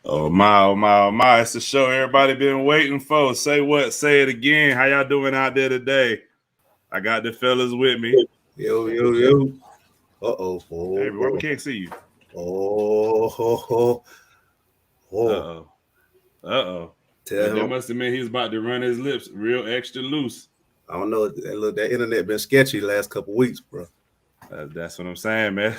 Oh my, oh my, oh my. It's the show everybody been waiting for. Say what? Say it again. How y'all doing out there today? I got the fellas with me. Yo. Uh-oh. Hey, why we can't see you? Oh. Uh-oh. Tell That him. must have meant he was about to run his lips real extra loose. I don't know. That internet been sketchy the last couple weeks, bro. That's what I'm saying, man.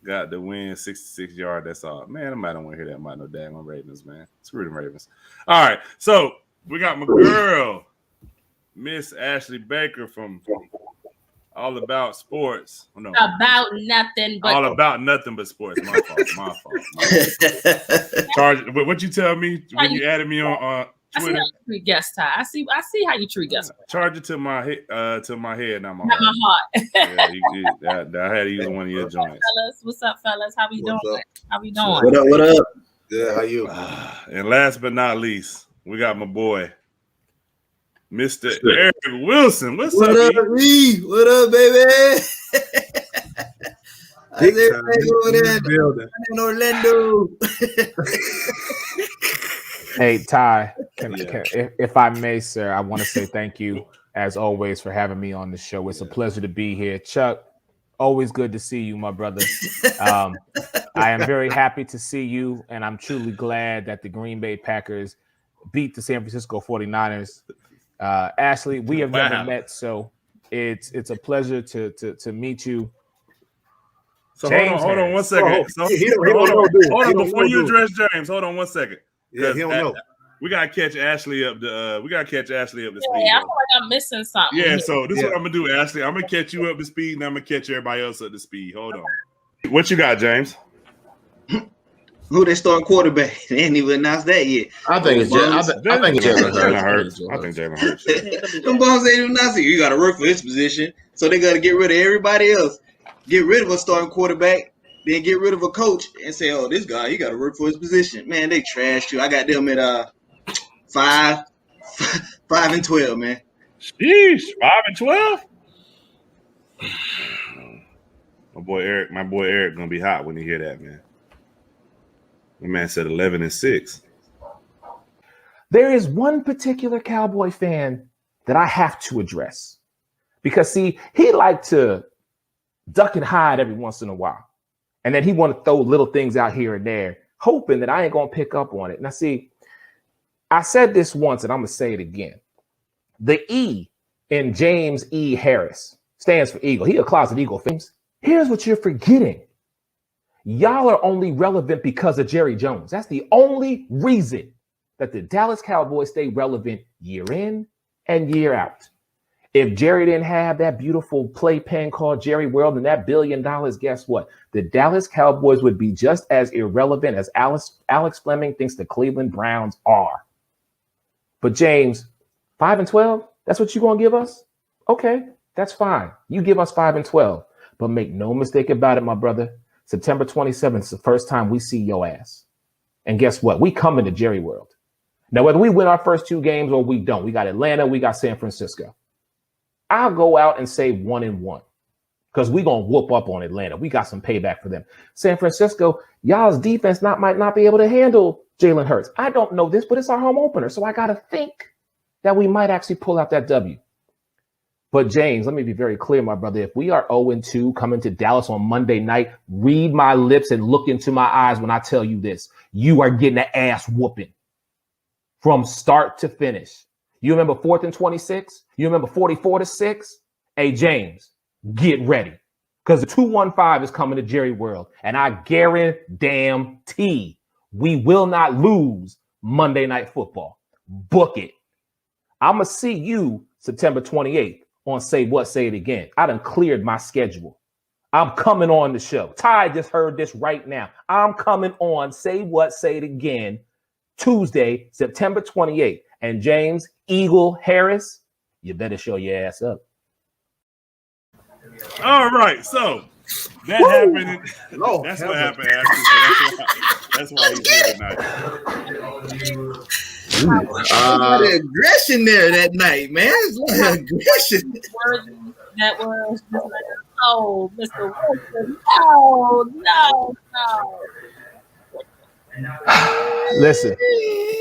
Got the win, 66 yard. That's all. Man, I might don't want to hear that about no daggone Ravens, man. Screw them Ravens. All right, so we got my girl, Miss Asley Baker from All About Sports. Oh, no, about nothing but All About Nothing But Sports. My fault. Charge. What you tell me when you added me on Twitter? I see how you treat guest Ty. I see how you treat guest. Charge it to my head, not my heart. Not my heart. I had to use one of your joints. What's up, fellas? How we doing? How we doing? What up? Good. How you? And last but not least, we got my boy, Mr. Eric Wilson. What's up, E? What up, baby? Big time. In Orlando. Hey, Ty, if I may, sir, I want to say thank you, as always, for having me on the show. It's a pleasure to be here. Chuck, always good to see you, my brother. I am very happy to see you, and I'm truly glad that the Green Bay Packers beat the San Francisco 49ers. Asley, we have never met, so it's a pleasure to meet you. So hold on 1 second. Hold on before you address James. Hold on 1 second. Yeah, he don't know. We gotta catch Asley up to speed. I feel like I'm missing something. Yeah, so this is what I'm gonna do, Asley. I'm gonna catch you up to speed, and I'm gonna catch everybody else up to speed. Hold on. What you got, James? Who they starting quarterback? They ain't even announced that yet. I think it's Jalen Hurts. I think Jalen Hurts. Them bones ain't even announced it. You got to work for his position, so they got to get rid of everybody else. Get rid of a starting quarterback, then get rid of a coach, and say, "Oh, this guy, you got to work for his position." Man, they trashed you. I got them at 5-12, man. Sheesh, 5-12. My boy Eric gonna be hot when he hear that, man. My man said 11-6. There is one particular Cowboy fan that I have to address because, see, he liked to duck and hide every once in a while. And then he want to throw little things out here and there, hoping that I ain't going to pick up on it. Now, see, I said this once and I'm going to say it again. The E in James E. Harris stands for Eagle. He a closet Eagle fan. Here's what you're forgetting. Y'all are only relevant because of Jerry Jones. That's the only reason that the Dallas Cowboys stay relevant year in and year out. If Jerry didn't have that beautiful playpen called Jerry World and that $1 billion, guess what? The Dallas Cowboys would be just as irrelevant as Alex Fleming thinks the Cleveland Browns are. But James, 5-12, that's what you're going to give us? Okay, that's fine. You give us 5-12. But make no mistake about it, my brother. September 27th is the first time we see your ass. And guess what? We coming to Jerry World. Now, whether we win our first 2 games or we don't, we got Atlanta, we got San Francisco. I'll go out and say 1-1 because we're going to whoop up on Atlanta. We got some payback for them. San Francisco, y'all's defense might not be able to handle Jalen Hurts. I don't know this, but it's our home opener. So I got to think that we might actually pull out that W. But James, let me be very clear, my brother. If we are 0-2 coming to Dallas on Monday night, read my lips and look into my eyes when I tell you this. You are getting an ass whooping from start to finish. You remember 4th and 26? You remember 44-6? Hey, James, get ready. Because the 215 is coming to Jerry World. And I guarantee we will not lose Monday Night Football. Book it. I'm going to see you September 28th on Say What, Say It Again. I done cleared my schedule. I'm coming on the show. Ty just heard this right now. I'm coming on Say What, Say It Again Tuesday, September 28th. And James Eagle Harris, you better show your ass up. All right, so that happened. That's what happened. That's why he's here tonight. The aggression there that night, man. It's like aggression. That was No, Mr. Wilson. No. Listen,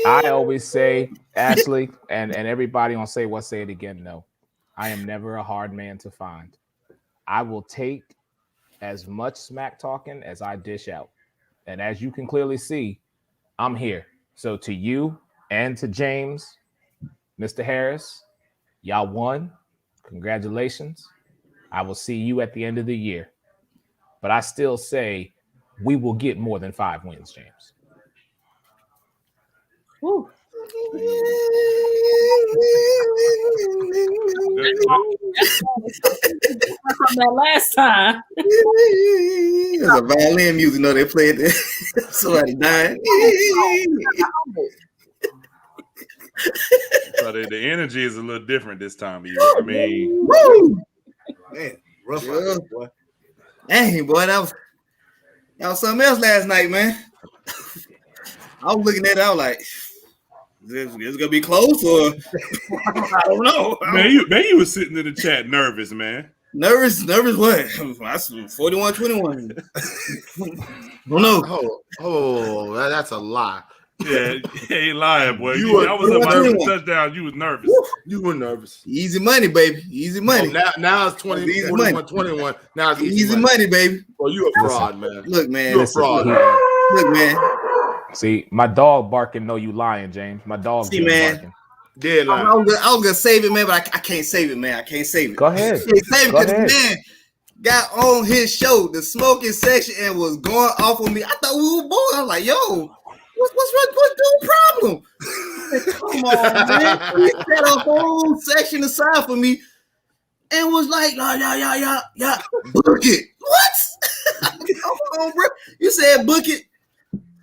I always say, Asley, and everybody on Say What, Say It Again, no. I am never a hard man to find. I will take as much smack talking as I dish out. And as you can clearly see, I'm here. So to you and to James, Mr. Harris, y'all won. Congratulations. I will see you at the end of the year. But I still say we will get more than 5 wins, James. Woo. From that last time. There's a violin music. No, they played it. Somebody dying. So the energy is a little different this time of year. I mean, Woo! Man, rough Yeah. out there, boy. Dang, boy, that was something else last night, man. I was looking at it, I was like, is this gonna be close or I don't know. man, you was sitting in the chat nervous, man. Nervous what? That's 41-21. Don't know. Oh, that's a lie. Yeah, he ain't lying, boy. You were- I was up by the 21. touchdown. You was nervous. You were nervous. Easy money, baby. Easy money. Oh, now it's 20, Easy 41, money. 21. Now it's Easy money, baby. Well, you a fraud, man. Look, man. You're a Listen, fraud, he- man. Look, man. See, my dog barking, know you lying, James. My dog See, man. barking. Dead I lie. was gonna save it, man, but I can't save it, man. I can't save it. Go ahead. I can't save it Go because ahead. man got on his show, the smoking section, and was going off on me. I thought we were boys. I was like, yo, what's the problem? Come on, man. He set a whole section aside for me and was like, yeah, book it. What? Come on, bro. You said book it.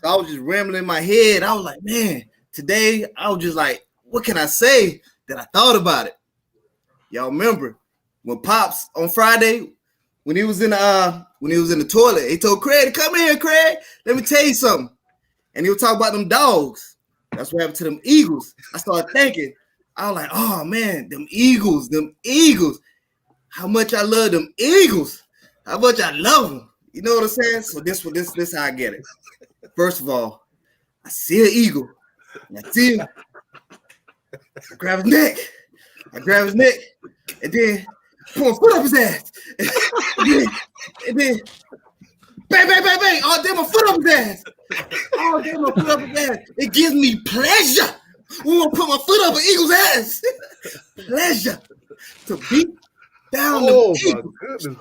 I was just rambling in my head. I was like, man, today I was just like, what can I say that I thought about it? Y'all remember when Pops on Friday, when he was in the toilet, he told Craig to come here, Craig. Let me tell you something. And he was talking about them dogs. That's what happened to them Eagles. I started thinking, I was like, oh man, them Eagles. How much I love them Eagles. How much I love them. You know what I'm saying? So this how I get it. First of all, I see an eagle. And I see him. I grab his neck. And then put my foot up his ass. and then bang, bang, bang, bang. Oh, damn, my foot up his ass. It gives me pleasure. We want to put my foot up an eagle's ass. Pleasure to beat down the eagle.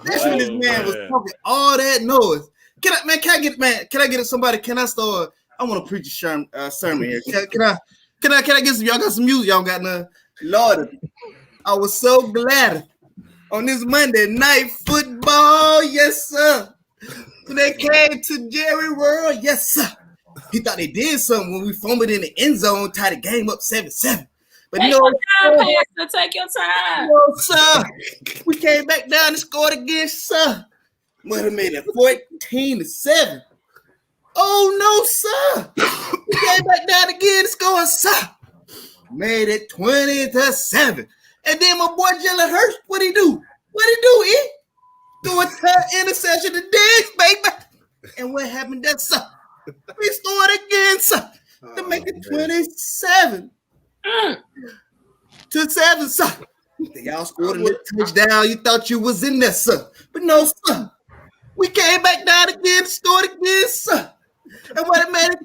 That's when this man was talking all that noise. Can I get somebody? Can I start? I want to preach a sermon here. Can I get some? Y'all got some music? Y'all got none? Lord, I was so glad on this Monday night football. Yes, sir. When they came to Jerry World, yes, sir. He thought they did something when we fumbled in the end zone, tied the game up 7-7. But Take no, your time, Pastor. Take your time. no, sir. We came back down and scored again, sir. Might have made it 14-7. Oh no, sir. We came back down again and scored, sir. Made it 20-7. And then my boy Jalen Hurts, what'd he do? He threw a interception to Diggs, baby. And what happened there, sir? We scored again, sir. To make it 27-7, sir. Y'all scored a touchdown. You thought you was in there, sir. But no, sir. We came back down again, scored again, sir. And what it made it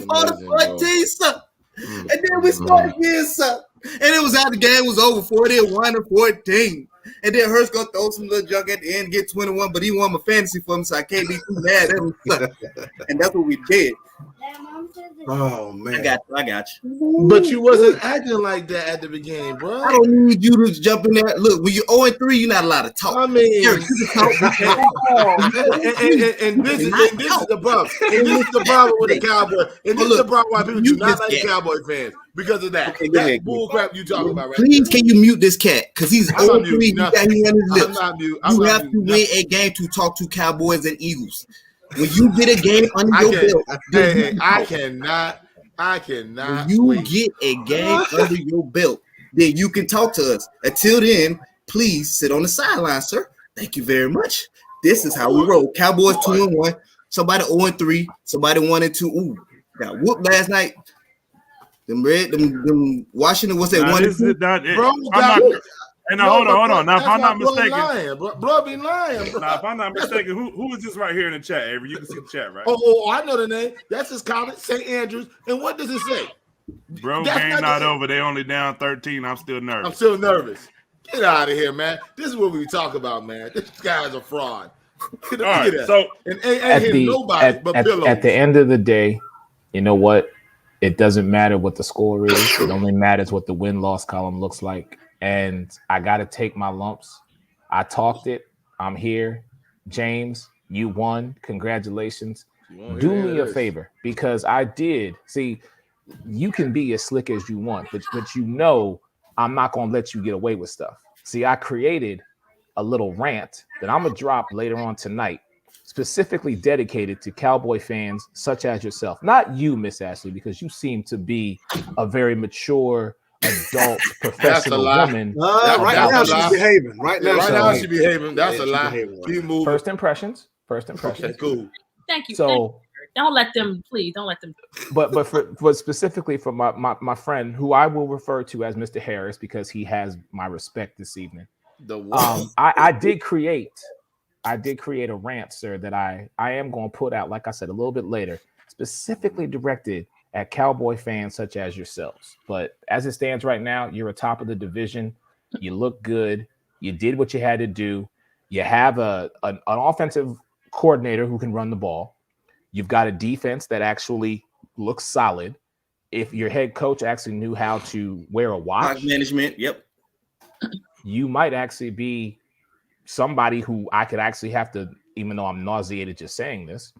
34-14, sir. And then we scored again, sir. And it was out, the game was over 41-14. And then Hurts gonna throw some little junk at the end, get 21, but he won my fantasy for him, so I can't be too mad at him. And that's what we did. Oh man, I got you. But you wasn't acting like that at the beginning, bro. I don't need you to jump in there. Look, when you're 0-3, you're not allowed to talk. I mean, Eric, you can talk. and this is the problem. And this is the problem with the Cowboy. And this is the problem why people do not like Cowboy fans because of that. Okay, go That's ahead. bull crap you talking about, right? Please, can you mute this cat? Because he's I'm not 0-3. mute. You got him on his lips. I'm not mute. You have to win a game to talk to Cowboys and Eagles. When you get a game under your belt, I cannot. when you wait. get a game under your belt, then you can talk to us. Until then, please sit on the sideline, sir. Thank you very much. This is how we roll. Cowboys 2-1. Somebody 0-3. Somebody 1-2. Ooh, got whooped last night. Them Washington was at 1-2. Bro, And now, hold on. Now, if I'm not mistaken, blood be lying, bro. Now, if I'm not mistaken, who is this right here in the chat, Avery? You can see the chat, right? Oh, I know the name. That's his college, St. Andrews. And what does it say? Bro, game not over. They only down 13. I'm still nervous. Get out of here, man. This is what we talk about, man. This guy's a fraud. All right, so at the end of the day, you know what? It doesn't matter what the score is. It only matters what the win-loss column looks like. And I got to take my lumps. I talked it. I'm here. James, you won. Congratulations. Do me a favor, because I did. See, you can be as slick as you want, but you know I'm not going to let you get away with stuff. See, I created a little rant that I'm going to drop later on tonight, specifically dedicated to Cowboy fans such as yourself. Not you, Miss Asley, because you seem to be a very mature, adult, professional woman. Right now she's behaving. Right now she's behaving. That's a lie. First impressions. Okay, cool. Thank you. So don't let them, please. Don't let them. But specifically for my friend, who I will refer to as Mr. Harris, because he has my respect this evening. I did create a rant, sir, that I am going to put out, like I said, a little bit later, specifically directed at Cowboy fans such as yourselves. But as it stands right now, you're atop of the division. You look good. You did what you had to do. You have an offensive coordinator who can run the ball. You've got a defense that actually looks solid. If your head coach actually knew how to wear a watch, management, yep, you might actually be somebody who I could actually have to, even though I'm nauseated just saying this,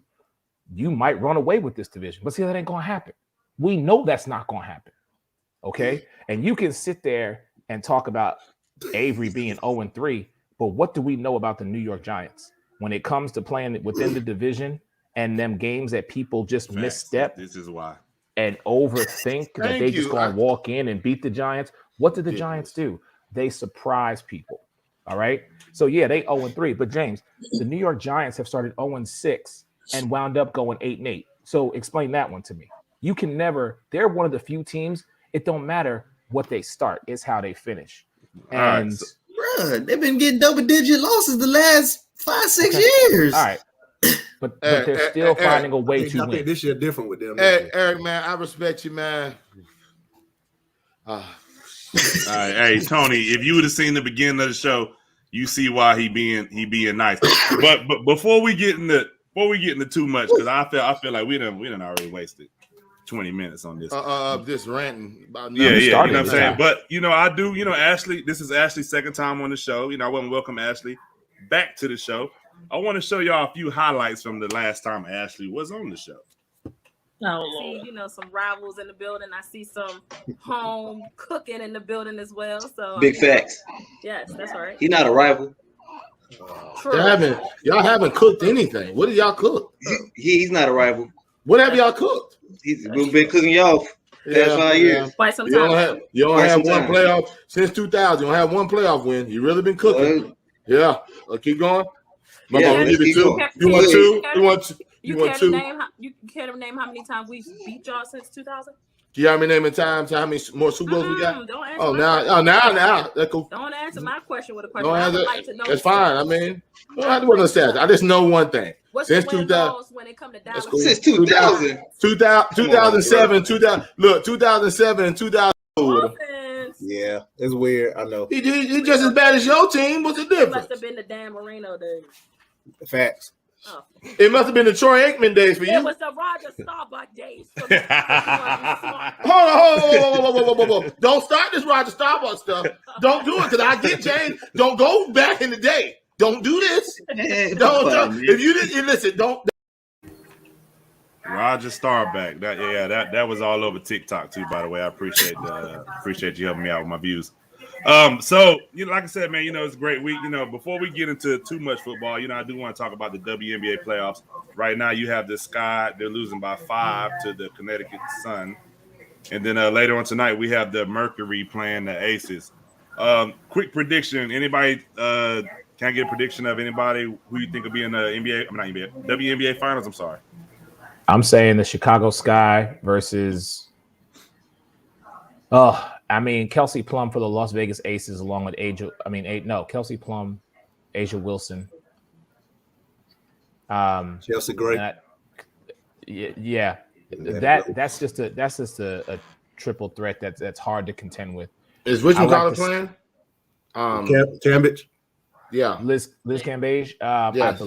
you might run away with this division. But see, that ain't going to happen. We know that's not going to happen. Okay? And you can sit there and talk about Avery being 0-3, but what do we know about the New York Giants when it comes to playing within the division and them games that people just misstep? This is why. And overthink that they just going to walk in and beat the Giants. What did the Giants do? They surprise people. All right? So, yeah, they 0-3. But, James, the New York Giants have started 0-6 and wound up going 8-8. So, explain that one to me. You can never – they're one of the few teams. It don't matter what they start. It's how they finish. And bruh, they've been getting double-digit losses the last 5-6 years. All right. But they're still finding a way to win. I think this year different with them. Eric, man, I respect you, man. All right, hey Tony, if you would have seen the beginning of the show, you see why he being nice. But before we get into too much, because I feel like we done already wasted 20 minutes on this. This ranting about you know what I'm saying. But I do, Ashley. This is Ashley's second time on the show. I want to welcome Ashley back to the show. I want to show y'all a few highlights from the last time Ashley was on the show. Oh, see, some rivals in the building. I see some home cooking in the building as well. So big facts. Yes, that's right. He's not a rival. Y'all haven't cooked anything. What did y'all cook? He's not a rival. What have y'all cooked? We've been cooking y'all for the past 5 years. Quite some time. You don't have one playoff since 2000. You don't have one playoff win. You really been cooking. Yeah. Keep going. My mom give it two. You want two? You want two? You care to name how many times we beat y'all since 2000? Do you have me naming times? How many more Super Bowls we got? Don't answer now. That's cool. Don't answer my question with a question. I would like to know. That's fine. I mean, I don't have to understand. I just know one thing. What's since the win loss when it come to Dallas? Cool. Since 2000. 2007, 2007 and 2000. Yeah, it's weird. I know. He just as bad as your team. What's the difference? It must have been the Dan Marino days. Facts. Oh. It must have been the Troy Aikman days for you. It was the Roger Staubach days. Hold on. Don't start this Roger Staubach stuff. Don't do it, because I get James. Don't go back in the day. Don't do this. Don't. If you didn't listen, don't. Roger Staubach. That was all over TikTok too, by the way. I appreciate you helping me out with my views. So like I said, man, it's a great week. Before we get into too much football, I do want to talk about the WNBA playoffs. Right now, you have the Sky. They're losing by 5 to the Connecticut Sun, and then later on tonight we have the Mercury playing the Aces. Quick prediction: anybody can Can I get a prediction of anybody who you think will be in the NBA? I'm not NBA, WNBA finals. I'm sorry. I'm saying the Chicago Sky versus. Kelsey Plum for the Las Vegas Aces, along with Kelsey Plum, Asia Wilson. Chelsea Gray. That's just a triple threat that's hard to contend with. Is Richmond College playing? Cambridge. Yeah, Liz Cambage. yes.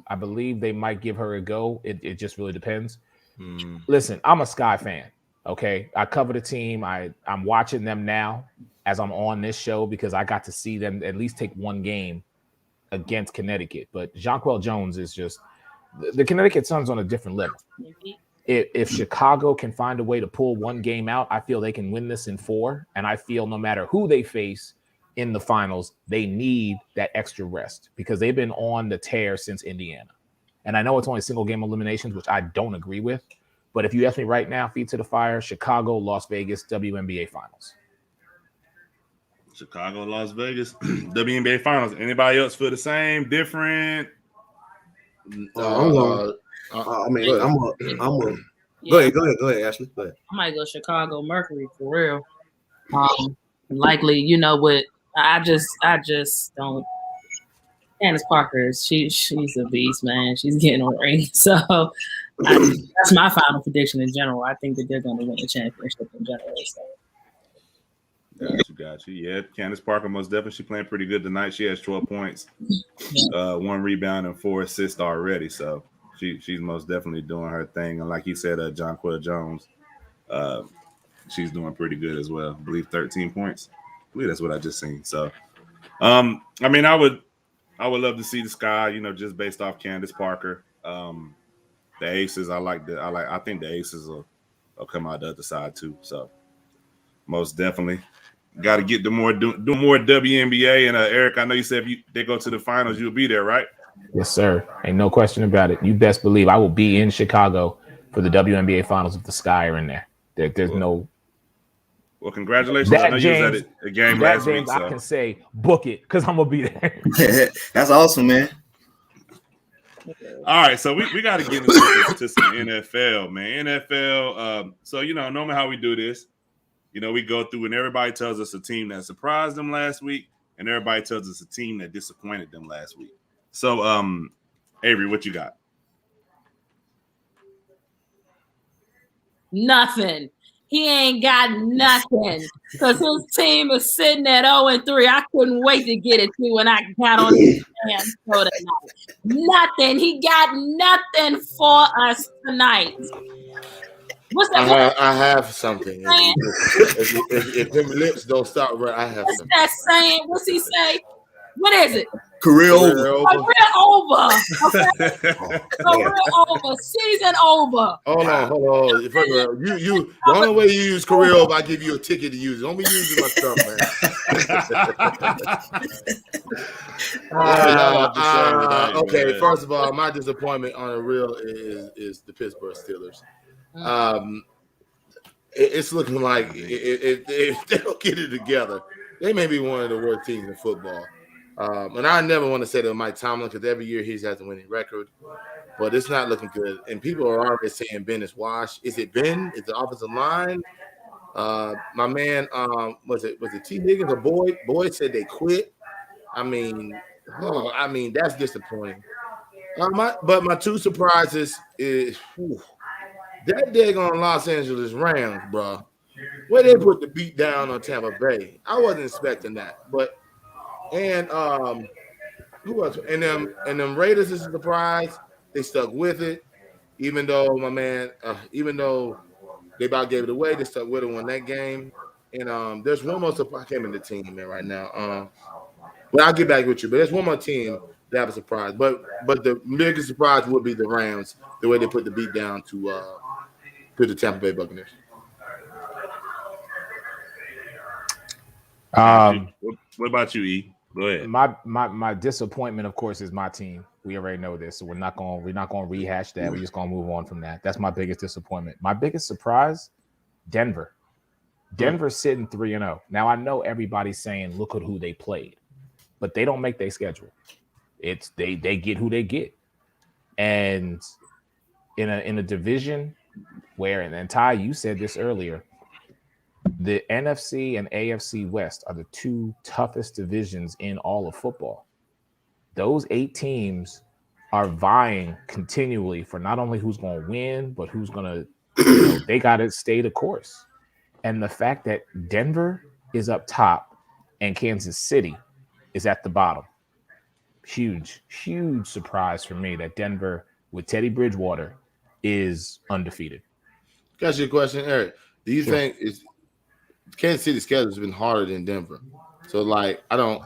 I believe they might give her a go. It just really depends. Listen, I'm a Sky fan. Okay, I cover the team. I'm watching them now as I'm on this show because I got to see them at least take one game against Connecticut. But Jonquel Jones is just the Connecticut Sun's on a different level. If Chicago can find a way to pull one game out, I feel they can win this in 4. And I feel no matter who they face in the finals, they need that extra rest because they've been on the tear since Indiana. And I know it's only single game eliminations, which I don't agree with. But if you ask me right now, feet to the fire, Chicago, Las Vegas, WNBA finals. Chicago, Las Vegas, WNBA finals. Anybody else feel the same, different? Go ahead, Ashley. Go ahead. I might go Chicago Mercury for real. Likely, what I just don't. Candace Parker, she's a beast, man. She's getting a ring, so that's my final prediction in general. I think that they're going to win the championship in general. So. Got you. Yeah, Candace Parker most definitely. She's playing pretty good tonight. She has 12 points, 1 rebound, and 4 assists already. So she's most definitely doing her thing. And like you said, Jonquel Jones, she's doing pretty good as well. I believe 13 points. I believe that's what I just seen. So, I would love to see the Sky, just based off Candace Parker. The Aces, I think the Aces will come out the other side too. So most definitely got to get do more WNBA. And Eric, I know you said if they go to the finals, you'll be there, right? Yes, sir. Ain't no question about it. You best believe I will be in Chicago for the WNBA finals if the Sky are in there. There's no. Well, congratulations. I know you was at a game last week. So. I can say book it because I'm going to be there. That's awesome, man. All right, so we got to get into some NFL, man. NFL, so, normally how we do this, we go through and everybody tells us a team that surprised them last week and everybody tells us a team that disappointed them last week. So, Avery, what you got? Nothing. He ain't got nothing because his team is sitting at 0-3. I couldn't wait to get it to when I got on his show tonight. Nothing. He got nothing for us tonight. What's that? I have something. If them lips don't stop, I have something. What's that saying? What's he say? What is it? Career over. Career over. Okay? Career over. Season over. Hold on. First of all, you the only way you use career over, I give you a ticket to use it. Don't be using my stuff, man. Okay, first of all, my disappointment on the real is the Pittsburgh Steelers. It's looking like if they don't get it together, they may be one of the worst teams in football. And I never want to say that Mike Tomlin because every year he has a winning record, but it's not looking good. And people are already saying Ben is washed. Is it Ben? Is the offensive line? My man, was it T. Higgins or Boyd? Boyd said they quit. I mean, that's disappointing. But my two surprises is that daggone Los Angeles Rams, bro. Where they put the beat down on Tampa Bay. I wasn't expecting that, but. And who else? And them Raiders is a surprise. They stuck with it, even though even though they about gave it away, they stuck with it, won that game. And there's one more surprise. I can't remember the team man right now. But I'll get back with you. But there's one more team that have a surprise. But the biggest surprise would be the Rams, the way they put the beat down to the Tampa Bay Buccaneers. What about you, E? Go ahead. My disappointment, of course, is my team. We already know this, so we're not gonna rehash that. We're just gonna move on from that. That's my biggest disappointment. My biggest surprise, Denver. Denver's sitting 3-0. Now I know everybody's saying, look at who they played, but they don't make their schedule. It's they get who they get, and in a division where, and Ty, you said this earlier, the NFC and AFC West are the two toughest divisions in all of football. Those 8 teams are vying continually for not only who's going to win, but who's going to, they got to stay the course. And the fact that Denver is up top and Kansas City is at the bottom. Huge surprise for me that Denver with Teddy Bridgewater is undefeated. Got you a question, Eric. Do you think Kansas City's schedule has been harder than Denver? So like, I don't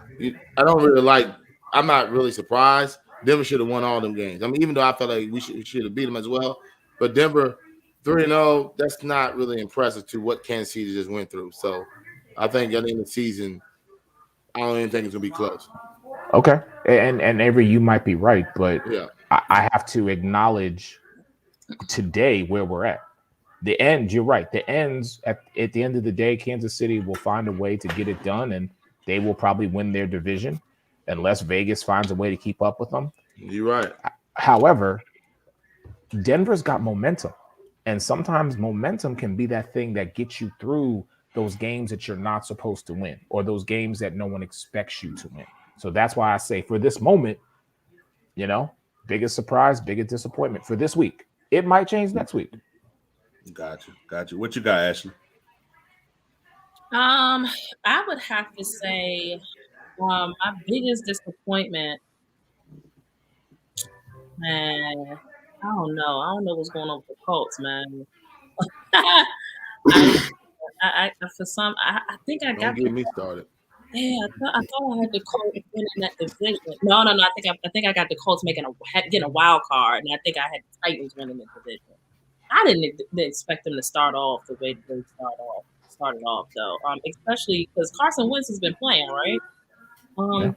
really like. I'm not really surprised. Denver should have won all them games. I mean, even though I felt like we should have beat them as well, but Denver 3-0, that's not really impressive to what Kansas City just went through. So I think at the end of the season, I don't even think it's gonna be close. Okay, and Avery, you might be right, but yeah, I have to acknowledge today where we're at. The end, you're right. The ends at the end of the day, Kansas City will find a way to get it done, and they will probably win their division unless Vegas finds a way to keep up with them. You're right. However, Denver's got momentum, and sometimes momentum can be that thing that gets you through those games that you're not supposed to win, or those games that no one expects you to win. So that's why I say for this moment, biggest surprise, biggest disappointment for this week. It might change next week. Got you. What you got, Ashley? I would have to say my biggest disappointment, man, I don't know what's going on with the Colts, man. I think I got. Don't get me started. Yeah, I thought I had the Colts winning that division. No. I think I got the Colts getting a wild card, and I think I had the Titans winning the division. I didn't expect them to start off the way they started off, though. Especially because Carson Wentz has been playing, right? Yeah.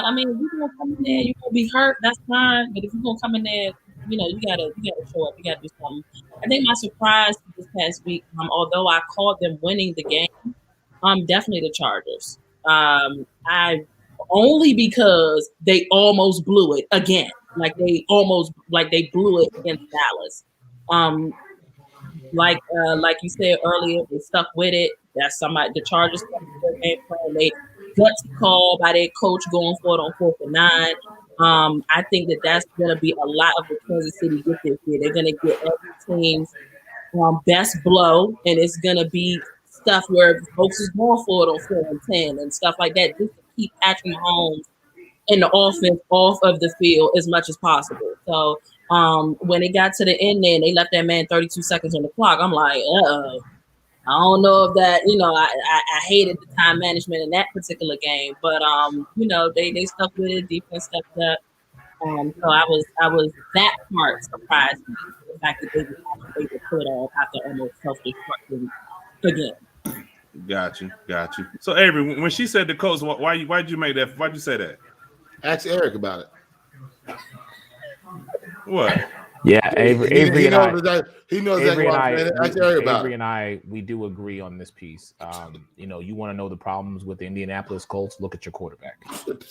I mean, if you're gonna come in there, you're gonna be hurt. That's fine. But if you're gonna come in there, you gotta show up. You gotta do something. I think my surprise this past week, although I called them winning the game, definitely the Chargers. I only because they almost blew it again. Like they blew it against Dallas. Like you said earlier, they stuck with it. That's the Chargers stuck with their game plan. They gutsy call by their coach going for it on 4th and 9. I think that's going to be a lot of the Kansas City get this year. They're going to get every team's best blow, and it's going to be stuff where folks is going for it on 4th and 10 and stuff like that, just to keep Patrick Mahomes and the offense off of the field as much as possible. So when it got to the end there and they left that man 32 seconds on the clock, I'm like, I don't know if that, I hated the time management in that particular game, but they stuck with it, defense stepped up. So I was that part surprised me, the fact that they were actually able to put off after almost self-destruction again. Got you. So Avery, when she said the Colts, why'd you make that? Why'd you say that? Ask Eric about it. What? Yeah, Avery and I. He knows exactly what I'm saying. Ask Eric about it. Avery and I, we do agree on this piece. You want to know the problems with the Indianapolis Colts? Look at your quarterback.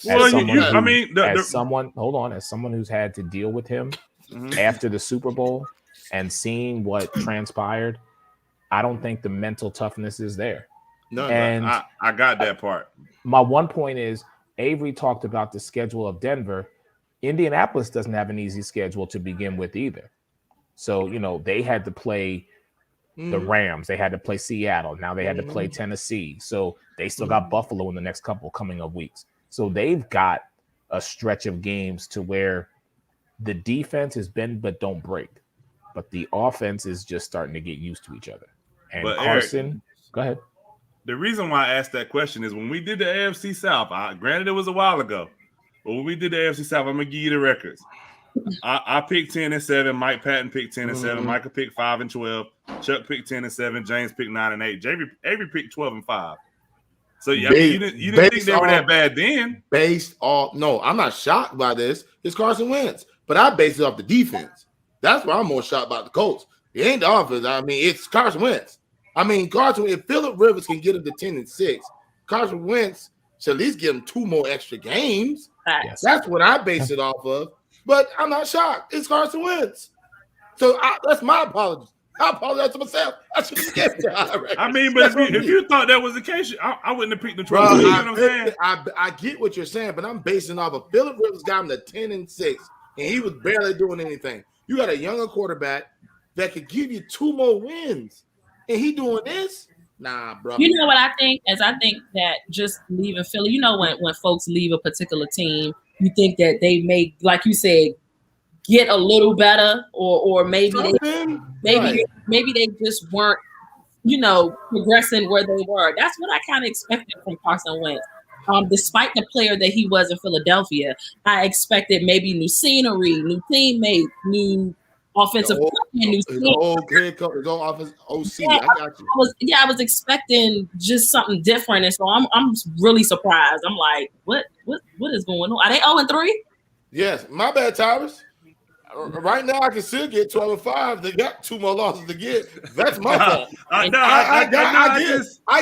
As someone who's had to deal with him after the Super Bowl and seeing what transpired, I don't think the mental toughness is there. No, and I got that part. My one point is Avery talked about the schedule of Denver. Indianapolis doesn't have an easy schedule to begin with either. So, they had to play the Rams. They had to play Seattle. Now they had to play Tennessee. So they still got Buffalo in the next couple coming up weeks. So they've got a stretch of games to where the defense is bend but don't break. But the offense is just starting to get used to each other. And but Carson, Eric, go ahead. The reason why I asked that question is when we did the AFC South, granted it was a while ago, but when we did the AFC South, I'm going to give you the records. I picked 10-7. Mike Patton picked 10-7. Michael picked 5-12. Chuck picked 10-7. James picked 9-8. Avery picked 12-5. So you didn't think they were that bad then? No, I'm not shocked by this. It's Carson Wentz, but I base it off the defense. That's why I'm more shocked about the Colts. It ain't the offense. I mean, it's Carson Wentz. I mean, if Phillip Rivers can get him to 10-6, Carson Wentz should at least give him 2 more extra games. Yes. That's what I base it off of. But I'm not shocked. It's Carson Wentz. So that's my apology. I apologize to myself. I should have skipped it. I mean, but if you thought that was the case, I wouldn't have picked the Detroit. Bro, You know what I'm saying? I get what you're saying, but I'm basing off of Philip Rivers got him to 10-6, and he was barely doing anything. You got a younger quarterback that could give you 2 more wins, and he doing this? Nah, bro. You know what I think? I think that just leaving Philly, you know, when folks leave a particular team, you think that they may, like you said, get a little better, or maybe they just weren't, you know, progressing where they were. That's what I kind of expected from Carson Wentz. Despite the player that he was in Philadelphia, I expected maybe new scenery, new teammates, new offensive his whole offensive OC. Yeah, I got you. I was expecting just something different, and so I'm really surprised. I'm like, what is going on? Are they 0-3? Yes, my bad, Tyrus. Right now, I can still get 12-5. They got 2 more losses to get. That's my fault. I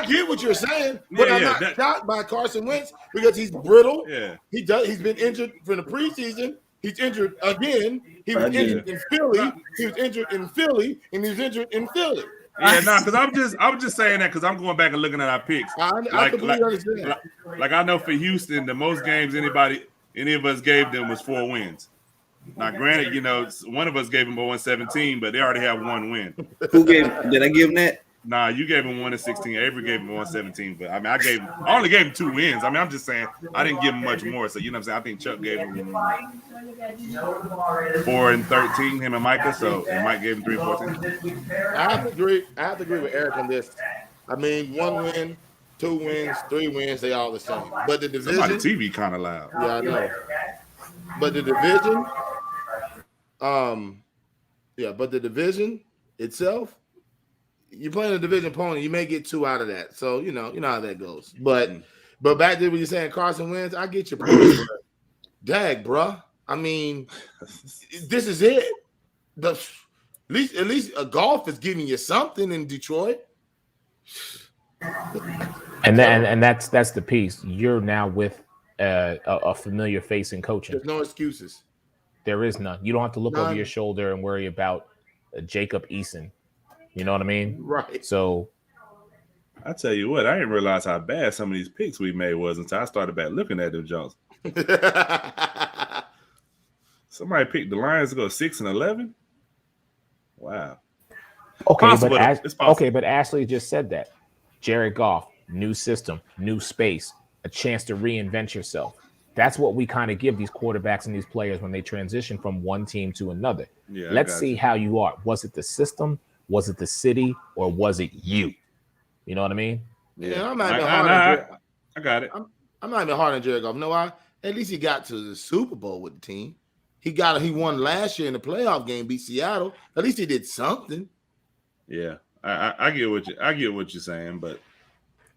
get what you're saying, but I'm not shocked by Carson Wentz because he's brittle. Yeah, He's been injured from the preseason. He's injured again. He was injured in Philly. He was injured in Philly, and he was injured in Philly. Yeah, because I'm just saying that because I'm going back and looking at our picks. I completely understand. Like I know for Houston, the most games any of us gave them was 4 wins. Now, granted, you know, one of us gave them a 117, but they already have 1 win. Did I give them that? Nah, you gave him 1-16. Avery gave him 117, but I mean, I only gave him 2 wins. I mean, I'm just saying I didn't give him much more. So you know what I'm saying? I think Chuck gave him 4-13, him and Micah. So and Mike gave him 3-14. I have to agree with Eric on this. I mean, 1 win, 2 wins, 3 wins, they all the same. But the division, somebody TV kind of loud. Yeah, I know. But the division, but the division itself, you're playing a division opponent, you may get 2 out of that. So you know how that goes. But back there when you're saying Carson Wentz, I get your point. Dag, bruh. I mean, this is it. At least a golf is giving you something in Detroit. And that's the piece. You're now with a familiar face in coaching. There's no excuses. There is none. You don't have to look over your shoulder and worry about Jacob Eason. You know what I mean? Right. So I tell you what, I didn't realize how bad some of these picks we made was until I started back looking at them Jones. Somebody picked the Lions to go 6-11. Wow. Okay, possible, but Asley just said that. Jared Goff, new system, new space, a chance to reinvent yourself. That's what we kind of give these quarterbacks and these players when they transition from one team to another. Yeah, let's see how you are. Was it the system? Was it the city? Or was it you? You know what I mean? Yeah, I'm not even hard on Jared. I got it. I'm not even hard on Jared Goff. You know why? At least he got to the Super Bowl with the team. He won last year in the playoff game, beat Seattle. At least he did something. Yeah, I get what you're saying, but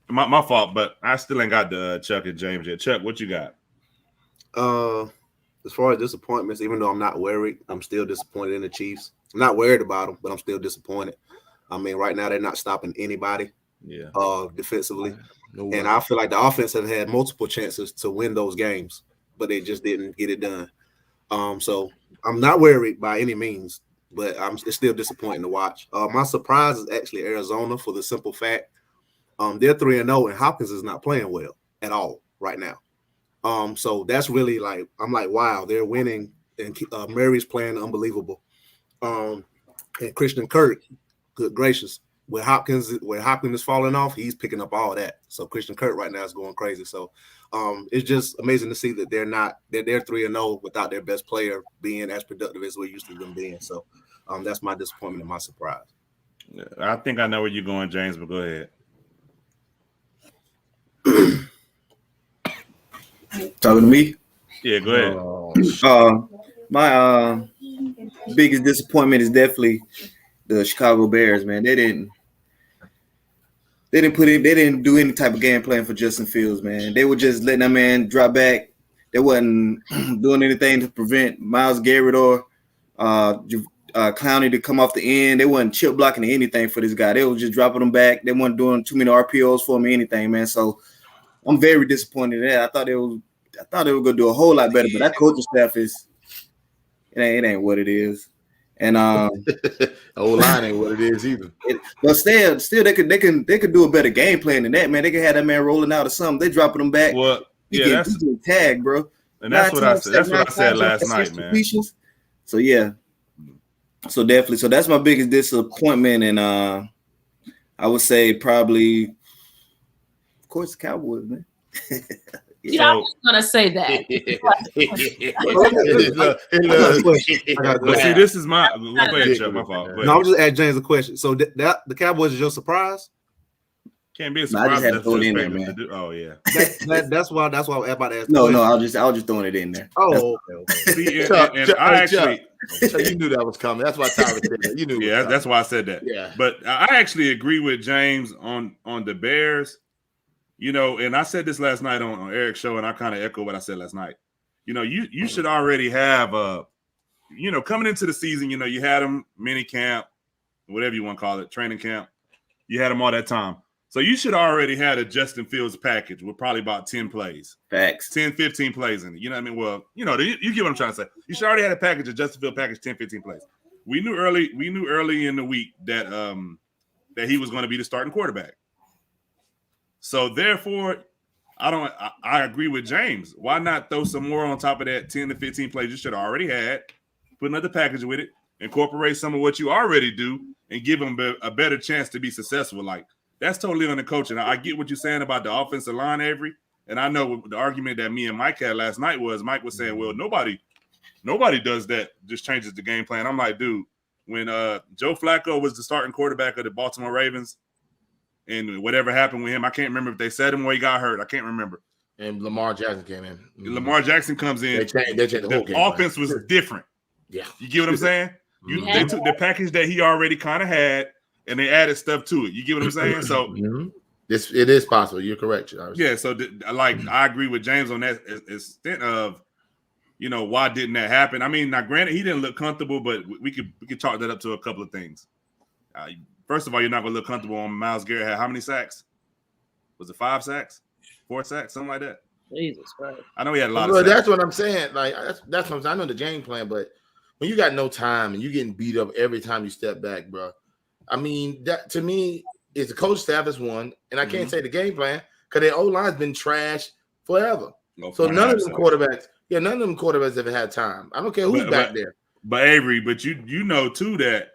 my fault. But I still ain't got the Chuck and James yet. Chuck, what you got? As far as disappointments, even though I'm not worried, I'm still disappointed in the Chiefs. I'm not worried about them, but I'm still disappointed. I mean, right now they're not stopping anybody. Yeah. Defensively, and I feel like the offense have had multiple chances to win those games, but they just didn't get it done. So I'm not worried by any means, but it's still disappointing to watch. My surprise is actually Arizona for the simple fact they're 3-0 and Hopkins is not playing well at all right now. So that's really like I'm like, wow, they're winning and Murray's playing unbelievable. And Christian Kirk, good gracious, where Hopkins is falling off, he's picking up all that. So Christian Kirk right now is going crazy. So it's just amazing to see that they're 3-0 without their best player being as productive as we're used to them being. So that's my disappointment and my surprise. I think I know where you're going, James, but go ahead. Talking to me? Yeah, go ahead. My biggest disappointment is definitely the Chicago Bears, man. They didn't do any type of game plan for Justin Fields, man. They were just letting that man drop back. They wasn't doing anything to prevent Myles Garrett or Clowney to come off the end. They wasn't chip blocking anything for this guy. They were just dropping him back. They weren't doing too many RPOs for him or anything, man. So I'm very disappointed in that. I thought they were gonna do a whole lot better, but that coaching staff it ain't what it is. And O-line ain't what it is either. But still they could do a better game plan than that, man. They could have that man rolling out or something. They dropping him back. Well, yeah, that's tagged, bro. And that's what I said. That's what I said last night, man. So yeah. So definitely. So that's my biggest disappointment, and I would say probably, of course, the Cowboys, man. Yeah, I was gonna say that. But see, this is my fault. No, I'm just asking James a question. So that the Cowboys is your surprise? Can't be a surprise. I just had to throw it in there, man. Oh yeah. That's why I was about to ask. No, I was just throwing it in there. Oh, okay. See, and I actually, you knew that was coming. That's why Tyler said that. You knew. Yeah, that's why I said that. Yeah. But I actually agree with James on the Bears. You know, and I said this last night on Eric's show, and I kind of echo what I said last night. You know, you should already have coming into the season, you know, you had them mini camp, whatever you want to call it, training camp. You had them all that time. So you should already had a Justin Fields package with probably about 10 plays. Facts. 10, 15 plays in it. You know what I mean? Well, you know, you get what I'm trying to say. You should already had a package, a Justin Fields package, 10, 15 plays. We knew early in the week that he was going to be the starting quarterback. So therefore, I agree with James. Why not throw some more on top of that 10 to 15 plays you should have already had, put another package with it, incorporate some of what you already do, and give them a better chance to be successful. Like, that's totally on the coaching. I get what you're saying about the offensive line, Avery. And I know the argument that me and Mike had last night was Mike was saying, well, nobody does that, just changes the game plan. I'm like, dude, when Joe Flacco was the starting quarterback of the Baltimore Ravens, and whatever happened with him, I can't remember if they said him or he got hurt. I can't remember. And Lamar Jackson came in. Mm-hmm. Lamar Jackson comes in. They changed the whole game. Offense was different. Yeah. You get what I'm saying? They took the package that he already kind of had, and they added stuff to it. You get what I'm saying? So it is possible. You're correct. Yeah. So I agree with James on that extent of, you know, why didn't that happen? I mean, now granted, he didn't look comfortable, but we could chalk that up to a couple of things. First of all, you're not going to look comfortable on Myles Garrett. Had how many sacks? Was it 5 sacks? 4 sacks? Something like that? Jesus Christ. I know he had a lot of sacks. That's what I'm saying. Like, that's what I'm saying. I know the game plan, but when you got no time and you getting beat up every time you step back, bro, I mean, that to me is the coach staff is one, and I can't say the game plan because their O-line's been trash forever. So none of them quarterbacks have had time. I don't care who's back there. But Avery, you know too that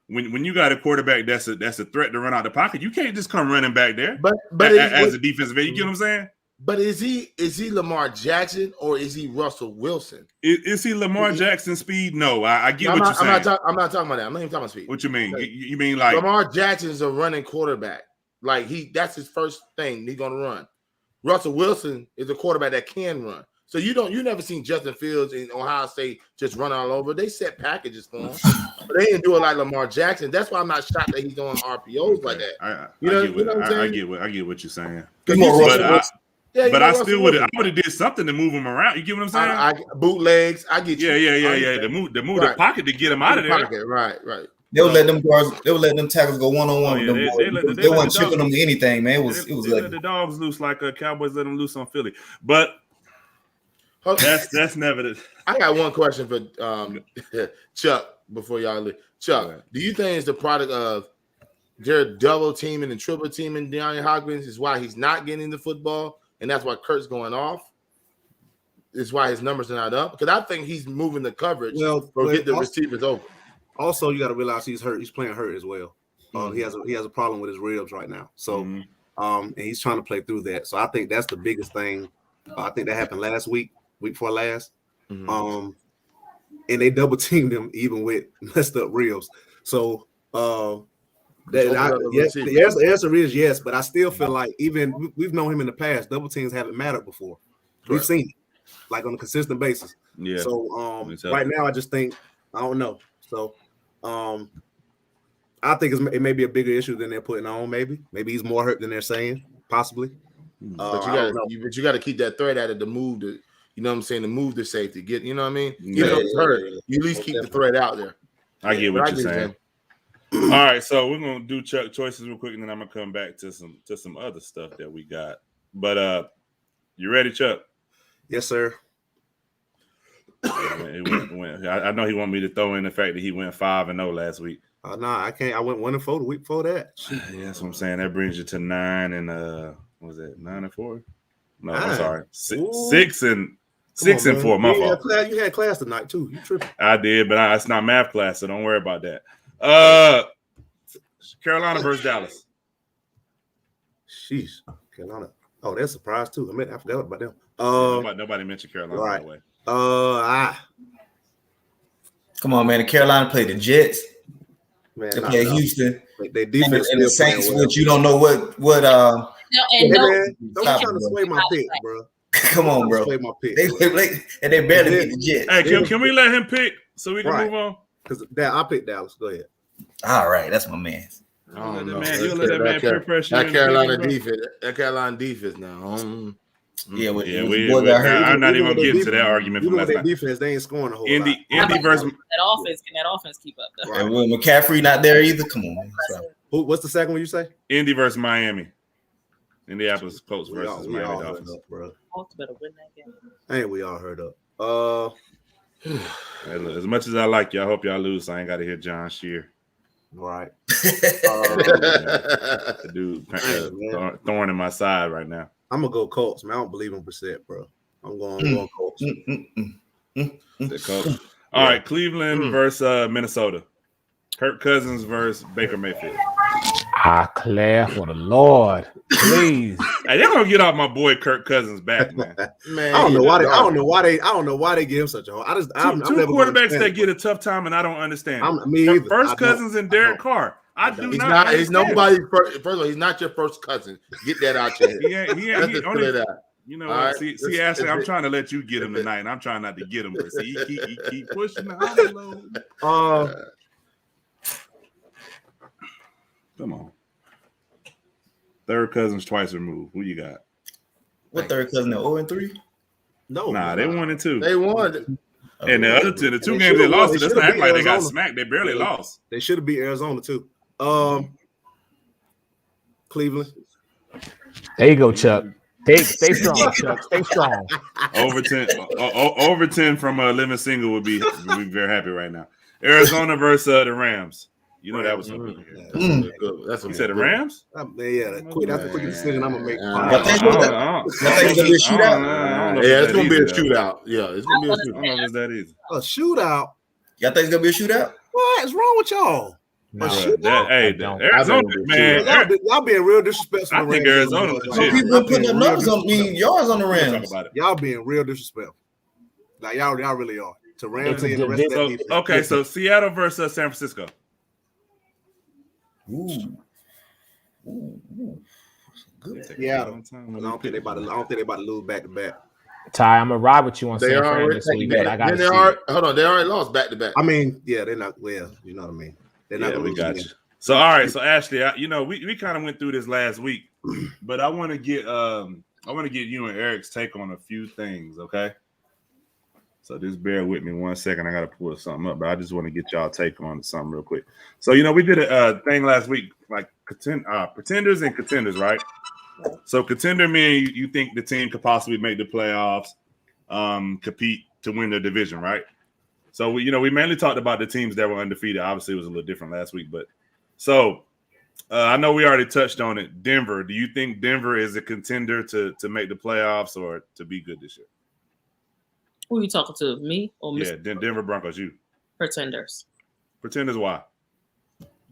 when you got a quarterback that's a threat to run out the pocket, you can't just come running back there. But as a defensive end, you get what I'm saying? But is he Lamar Jackson or is he Russell Wilson? Is he Lamar Jackson speed? No, I get what you're saying. I'm not talking about that. I'm not even talking about speed. What you mean? You mean like Lamar Jackson's a running quarterback. Like that's his first thing he's gonna run. Russell Wilson is a quarterback that can run. So you never seen Justin Fields in Ohio State just run all over. They set packages for him, but they didn't do it like Lamar Jackson. That's why I'm not shocked that he's doing RPOs like that. I get what you're saying. But I still would have did something to move him around. You get what I'm saying? Bootlegs. I get you. Yeah. To move the pocket to get him out of there. Pocket, right. They would let them guards. They would let them tackles go one-on-one. They weren't chipping them to anything, man. It was like let the dogs loose like Cowboys let them loose on Philly. But that's never the. I got one question for Chuck before y'all leave. Chuck, do you think it's the product of Jared double teaming and triple teaming DeAndre Hopkins is why he's not getting the football, and that's why Kurt's going off? It's why his numbers are not up? Because I think he's moving the coverage or get the receivers over. Also, you got to realize he's hurt. He's playing hurt as well. He has a problem with his ribs right now. So, and he's trying to play through that. So I think that's the biggest thing. I think that happened last week before last. And they double teamed him even with messed up ribs. So the answer is yes, but I still feel like even we've known him in the past, double teams haven't mattered before. We've seen it like on a consistent basis. Yeah. So right now I just think I don't know. So I think it may be a bigger issue than they're putting on. Maybe he's more hurt than they're saying, possibly. But you got to keep that threat out of the move to, you know what I'm saying, to move the safety. Get, you know what I mean? You know it's hurt. You at least keep the threat out there. I get what you're saying. All right, so we're gonna do Chuck choices real quick, and then I'm gonna come back to some other stuff that we got. But You ready, Chuck? Yes, sir. I know he want me to throw in the fact that he went 5-0 last week. Nah, I can't. I went 1-4 the week before that. Yeah, that's what I'm saying. That brings you to 9 and what was it 9-4? No, I'm sorry, 6 and 4. My fault. You had class tonight too. You tripping? I did, but it's not math class, so don't worry about that. Carolina versus Dallas. Sheesh, Carolina. Oh, that's a surprise too. I forgot about them. Nobody mentioned Carolina right. that way. Come on, man. The Carolina played the Jets. Man, they play Houston. They defense and the Saints, well. which you don't know what. Man, don't try to sway my pick, bro. Come on, bro. Sway my pick. They barely beat the Jets. Hey, can we let him pick so we can move on? Because I picked Dallas. Go ahead. All right, that's my man. Let that man peer pressure. That Carolina defense now. I'm not even gonna get into that argument from last night. Defense, they ain't scoring a whole lot. Indy versus that offense keep up though. And when McCaffrey not there either, come on, man. So. What's the second one you say? Indy versus Miami. Indianapolis Colts versus Miami Dolphins. Colts better win that game. Ain't we all heard up? Hey, look, as much as I like you, I hope y'all lose. So I ain't got to hear John Shear. Right. The dude thorn in my side right now. I'm gonna go Colts, man. I don't believe in Brissett, bro. I'm going Colts. The Colts. All right, Cleveland versus Minnesota. Kirk Cousins versus Baker Mayfield. Claire, for the Lord, please. Hey, they're gonna get off my boy Kirk Cousins back, man. Man, I don't know why they give him such a hole. I'm two quarterbacks that get a tough time, and I don't understand. First Cousins and Derek Carr. He's nobody's first. First of all, he's not your first cousin. Get that out your head. He only. You know, right. see, Asley, I'm trying to let you get him tonight, and I'm trying not to get him. But see, he keep pushing the envelope. Come on. Third Cousins twice removed. Who you got? What third cousin? 0-3? No. Nah, they 1-2. They won. And the two games they lost, it doesn't act like they got smacked. They barely lost. They should have beat Arizona too. Cleveland. There you go, Chuck. Stay strong, Chuck. Stay strong. Over 10 from Living Single would be very happy right now. Arizona versus the Rams. You know that was something. That's what you said. The Rams? Yeah, that's the quick decision I'm gonna make. I think it's gonna be a shootout. Yeah, it's gonna be a shootout. Yeah, it's gonna be a shootout. I don't know if it's that easy. A shootout? Y'all think it's gonna be a shootout? What is wrong with y'all? Arizona, man. Y'all being real disrespectful. I think Arizona. People putting up numbers on yards on the Rams. Y'all being real disrespectful. Like y'all really are. To Ramsey and the rest of that defense. Okay, so Seattle versus San Francisco. Ooh. Good. Yeah, I don't think they about to lose back to back. Ty, I'm gonna ride with you on San Fran this week, but I got. They already lost back to back. I mean, yeah, they're not. Well, you know what I mean. They're not. We got you. So all right, so Asley, we kind of went through this last week, but I want to get you and Eric's take on a few things, okay? So just bear with me 1 second. I got to pull something up, but I just want to get y'all take on something real quick. So, we did a thing last week, like pretenders and contenders, right? So contender means you think the team could possibly make the playoffs, compete to win the division, right? So, we mainly talked about the teams that were undefeated. Obviously, it was a little different last week, but so I know we already touched on it. Denver, do you think Denver is a contender to make the playoffs or to be good this year? Who are you talking to? Me or Mr. Yeah, Denver Broncos, you. Pretenders. Pretenders, why?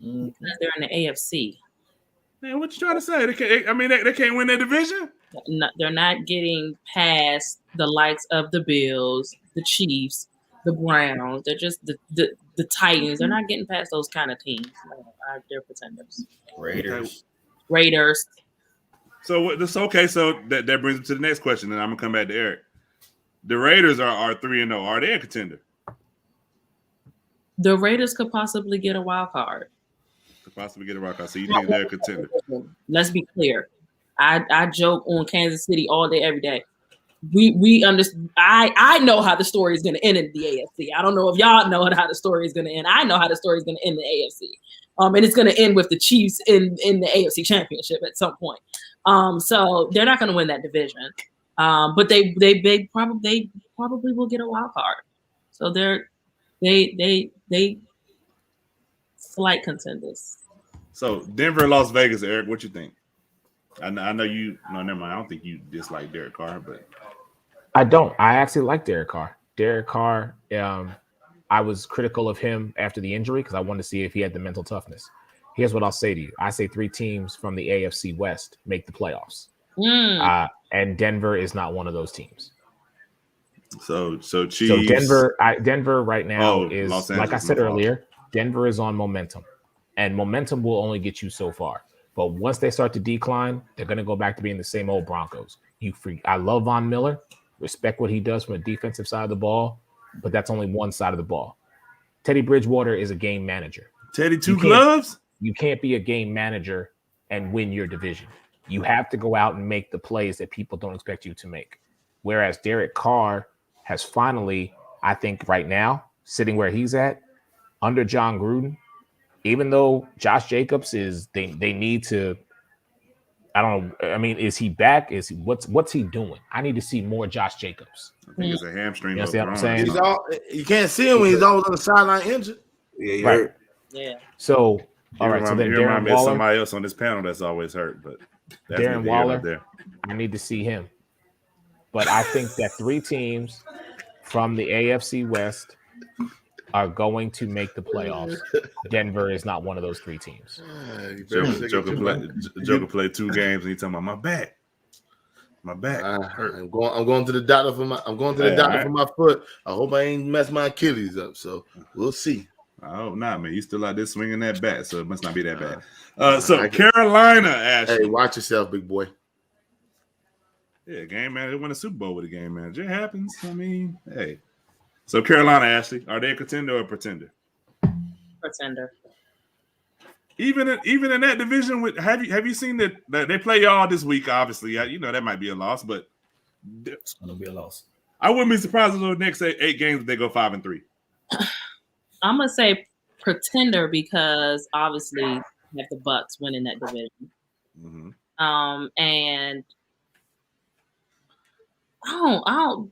They're in the AFC. Man, what you trying to say? They can't win their division? No, they're not getting past the likes of the Bills, the Chiefs, the Browns. They're just the Titans. They're not getting past those kind of teams. They're pretenders. Raiders. So okay. So that brings me to the next question, and I'm gonna come back to Eric. The Raiders are 3-0. Are they a contender? The Raiders could possibly get a wild card. So you think they're a contender? Let's be clear. I joke on Kansas City all day, every day. We understand. I know how the story is going to end in the AFC. I don't know if y'all know how the story is going to end. I know how the story is going to end in the AFC. And it's going to end with the Chiefs in the AFC Championship at some point. So they're not going to win that division. But they probably will get a wild card. So they slight contenders. So Denver, Las Vegas, Eric, what you think? I know you. No, never mind. I don't think you dislike Derek Carr, but I don't. I actually like Derek Carr. Derek Carr. I was critical of him after the injury because I wanted to see if he had the mental toughness. Here's what I'll say to you. I say 3 teams from the AFC West make the playoffs. And Denver is not one of those teams. So Chiefs. So Denver right now is, Los Angeles, like I said earlier, Denver is on momentum. And momentum will only get you so far. But once they start to decline, they're going to go back to being the same old Broncos. I love Von Miller. Respect what he does from the defensive side of the ball. But that's only one side of the ball. Teddy Bridgewater is a game manager. Teddy Two Gloves? You can't be a game manager and win your division. You have to go out and make the plays that people don't expect you to make. Whereas Derek Carr has finally, I think right now, sitting where he's at, under John Gruden, even though Josh Jacobs they need to, I don't know. I mean, is he back? Is he what's he doing? I need to see more Josh Jacobs. I think it's a hamstring. You know what I'm saying? You can't see him when he's always on the sideline injured. Yeah, right. Yeah. So all right. So then Darren Waller, somebody else on this panel that's always hurt, but that's Darren Waller there. I need to see him. But I think that 3 teams from the AFC West are going to make the playoffs. Denver is not one of those 3 teams. Joker played 2 games and he talking about my back. My back hurt. I'm going to the doctor for my foot. I hope I ain't mess my Achilles up. So we'll see. I hope not, man. You still out there swinging that bat, so it must not be that bad. So Carolina, Ashley. Hey, watch yourself, big boy. Yeah, game manager won a Super Bowl with a game manager. It happens. I mean, hey. So Carolina, Ashley, are they a contender or a pretender? Pretender. Even in that division, have you seen that they play y'all this week? Obviously, that might be a loss, but it's gonna be a loss. I wouldn't be surprised if the next 8 games they go 5-3. I'm gonna say pretender because obviously you have the Bucks winning that division. Mm-hmm. And I don't.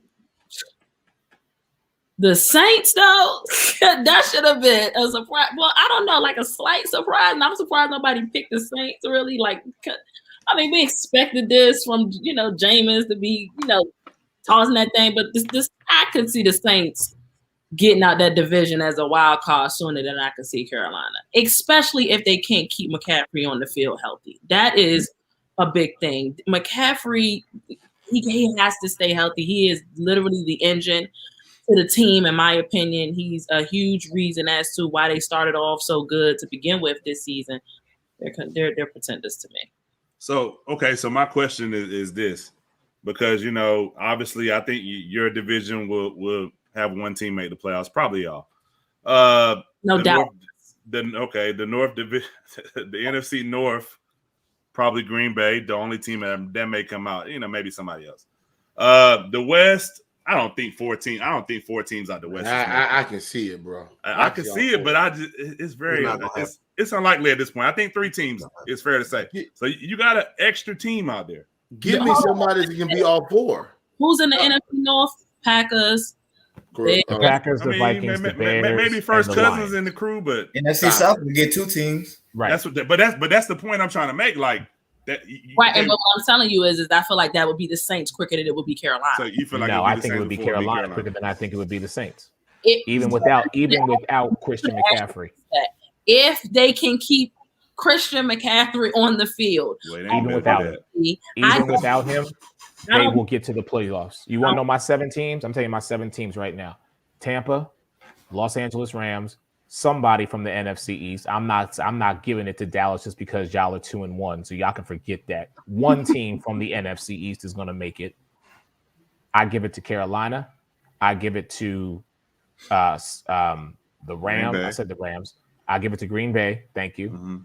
The Saints, though, that should have been a surprise. Well, I don't know, like a slight surprise. And I'm surprised nobody picked the Saints, really. Like, I mean, we expected this from, Jameis to be, tossing that thing. But this, I could see the Saints getting out that division as a wild card sooner than I could see Carolina, especially if they can't keep McCaffrey on the field healthy. That is a big thing. McCaffrey, he has to stay healthy. He is literally the engine to the team, in my opinion. He's a huge reason as to why they started off so good to begin with this season. They're pretenders to me. So, okay, so my question is this, because, obviously I think your division will have one team make the playoffs, probably y'all. No doubt. The North division, the NFC North, probably Green Bay, the only team that may come out, maybe somebody else. The West, I don't think 4 teams out the West. I can see it, bro. I can see it, but it's unlikely at this point. I think 3 teams is fair to say. So you got an extra team out there. Give me somebody that can be all 4. Who's in the NFC North? Packers. The Packers, the Vikings, the Bears, maybe First Cousins in the crew, but NFC South will get 2 teams. Right. That's the point I'm trying to make. Like that. Right, and what I'm telling you is I feel like that would be the Saints quicker than it would be Carolina. So you feel like I think it would be Carolina quicker than I think it would be the Saints. Even without Christian McCaffrey. If they can keep Christian McCaffrey on the field, even without him, they will get to the playoffs. You want to know my 7 teams? I'm telling you my 7 teams right now. Tampa, Los Angeles Rams, somebody from the NFC East. I'm not giving it to Dallas just because y'all are 2-1, so y'all can forget that. One team from the NFC East is going to make it. I give it to Carolina. I give it to the Rams. I said the Rams. I give it to Green Bay. Thank you. Mm-hmm.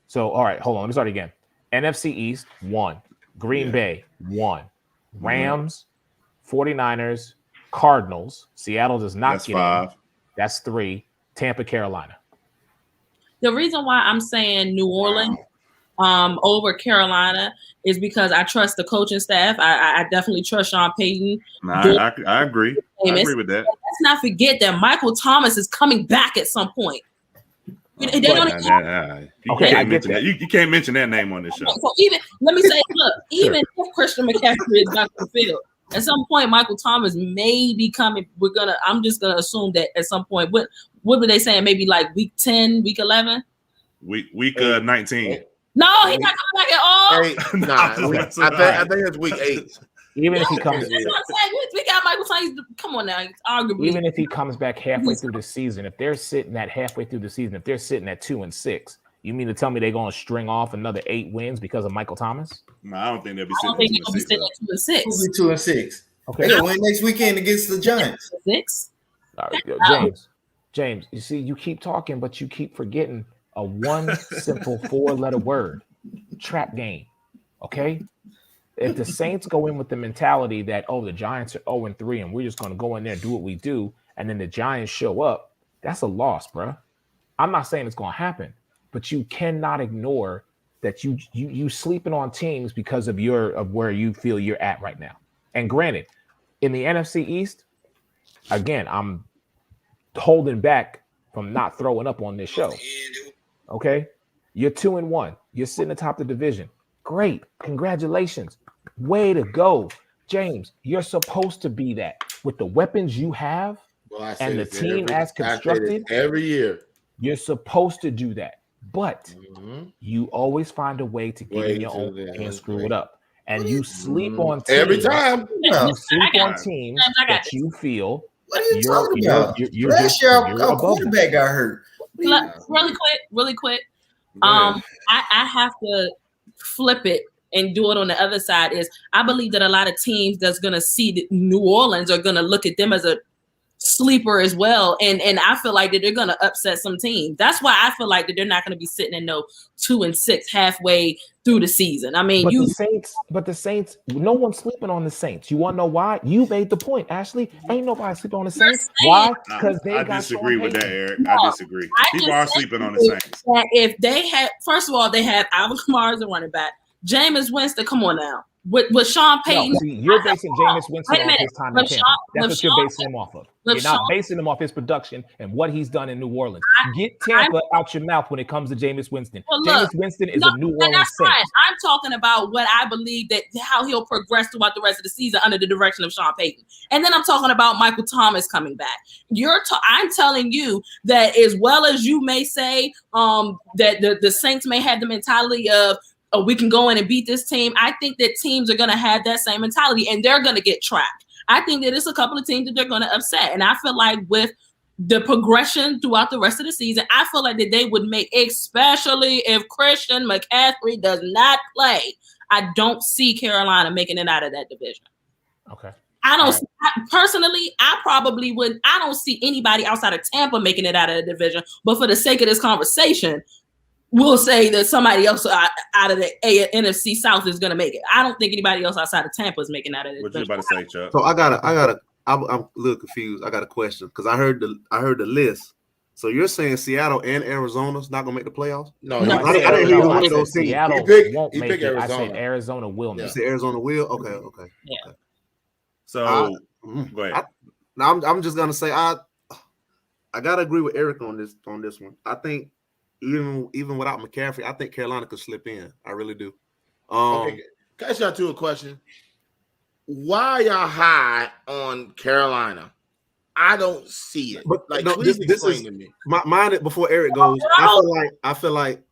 So, all right, hold on. Let me start again. NFC East, 1. Green Bay, 1. Rams, 49ers, Cardinals. Seattle does not get 5. in. That's 3. Tampa, Carolina. The reason why I'm saying New Orleans over Carolina is because I trust the coaching staff. I definitely trust Sean Payton. I agree. I agree with that. Let's not forget that Michael Thomas is coming back at some point. You can't mention that name on this show. So let me say, look, even if Christian McCaffrey is back on the field, at some point Michael Thomas may be coming. I'm just gonna assume that at some point. What were they saying? Maybe like week 10, week 11, week 19. No, he's not coming back at all. I think it's week 8. Even if he comes, that's what I'm saying. We got Michael Thomas. Come on now, arguably. Even if he comes back halfway through the season, if they're sitting at 2-6, you mean to tell me they're going to string off another 8 wins because of Michael Thomas? No, I don't think they'll be sitting at 2-6. 2-6. Okay, they'll win next weekend against the Giants. 6. All right, James, you see, you keep talking, but you keep forgetting a one simple 4-letter word: trap game. Okay. If the Saints go in with the mentality that, the Giants are 0-3 and we're just going to go in there and do what we do, and then the Giants show up, that's a loss, bro. I'm not saying it's going to happen, but you cannot ignore that you sleeping on teams because of where you feel you're at right now. And granted, in the NFC East, again, I'm holding back from not throwing up on this show. Okay? You're 2-1. You're sitting atop the division. Great. Congratulations. Way to go. James, you're supposed to be that. With the weapons you have and the team as constructed every year, you're supposed to do that. But you always find a way to get in your own and screw it up. And you sleep on teams. Every time. You sleep on teams that you feel what are you talking about? Last year, our quarterback got hurt. Really quick. I have to flip it and do it on the other side. Is I believe that a lot of teams that's going to see New Orleans are going to look at them as a sleeper as well, and I feel like that they're going to upset some teams. That's why I feel like that they're not going to be sitting in 2-6 halfway through the season. I mean, but the Saints, no one's sleeping on the Saints. You want to know why? You made the point, Ashley. Ain't nobody sleeping on the Saints. Why? Because I disagree with that, Eric. I disagree. People are sleeping on the Saints. If they had, first of all, they have Alvin Kamara as a running back. Jameis Winston, come on now. With Sean Payton. No, see, you're basing Jameis Winston off his time in Tampa. That's what you're basing him off of. You're not basing him off his production and what he's done in New Orleans. Get Tampa out your mouth when it comes to Jameis Winston. Jameis Winston is a New Orleans Saint. I'm talking about what I believe that how he'll progress throughout the rest of the season under the direction of Sean Payton. And then I'm talking about Michael Thomas coming back. I'm telling you that as well as you may say that the Saints may have the mentality of, we can go in and beat this team. I think that teams are going to have that same mentality and they're going to get trapped. I think that it's a couple of teams that they're going to upset. And I feel like with the progression throughout the rest of the season, I feel like that they would make, especially if Christian McCaffrey does not play, I don't see Carolina making it out of that division. Okay. Personally, I probably wouldn't. I don't see anybody outside of Tampa making it out of the division. But for the sake of this conversation, we'll say that somebody else out of the NFC South is going to make it. I don't think anybody else outside of Tampa is making out of it. What you about to say, Chuck? So I'm a little confused. I got a question because I heard the list. So you're saying Seattle and Arizona's not going to make the playoffs? No, I didn't hear one of those teams. Seattle won't make it. Arizona. I said Arizona will make it. You said Arizona will? Okay. Yeah. Okay. So go ahead. I'm just gonna say I gotta agree with Eric on this one. I think even without McCaffrey, I think Carolina could slip in. I really do. Okay. Can I ask y'all a question? Why y'all high on Carolina? I don't see it. But like, no, please explain is to me. Mine before Eric goes. I feel like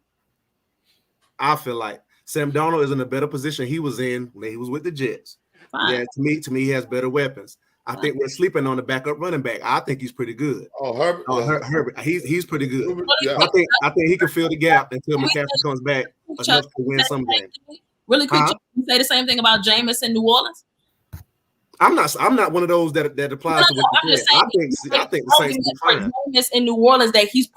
Sam Darnold is in a better position he was in when he was with the Jets. Fine. Yeah, to me, he has better weapons. I think we're sleeping on the backup running back. I think he's pretty good. Oh, Herbert. Herbert. He's pretty good. Yeah. I think he can fill the gap until McCaffrey comes back enough to win some games. Really quick, you say the same thing about Jameis in New Orleans? I'm not one of those that applies to what you said. I think the Saints will be fine. Jameis in New Orleans that he's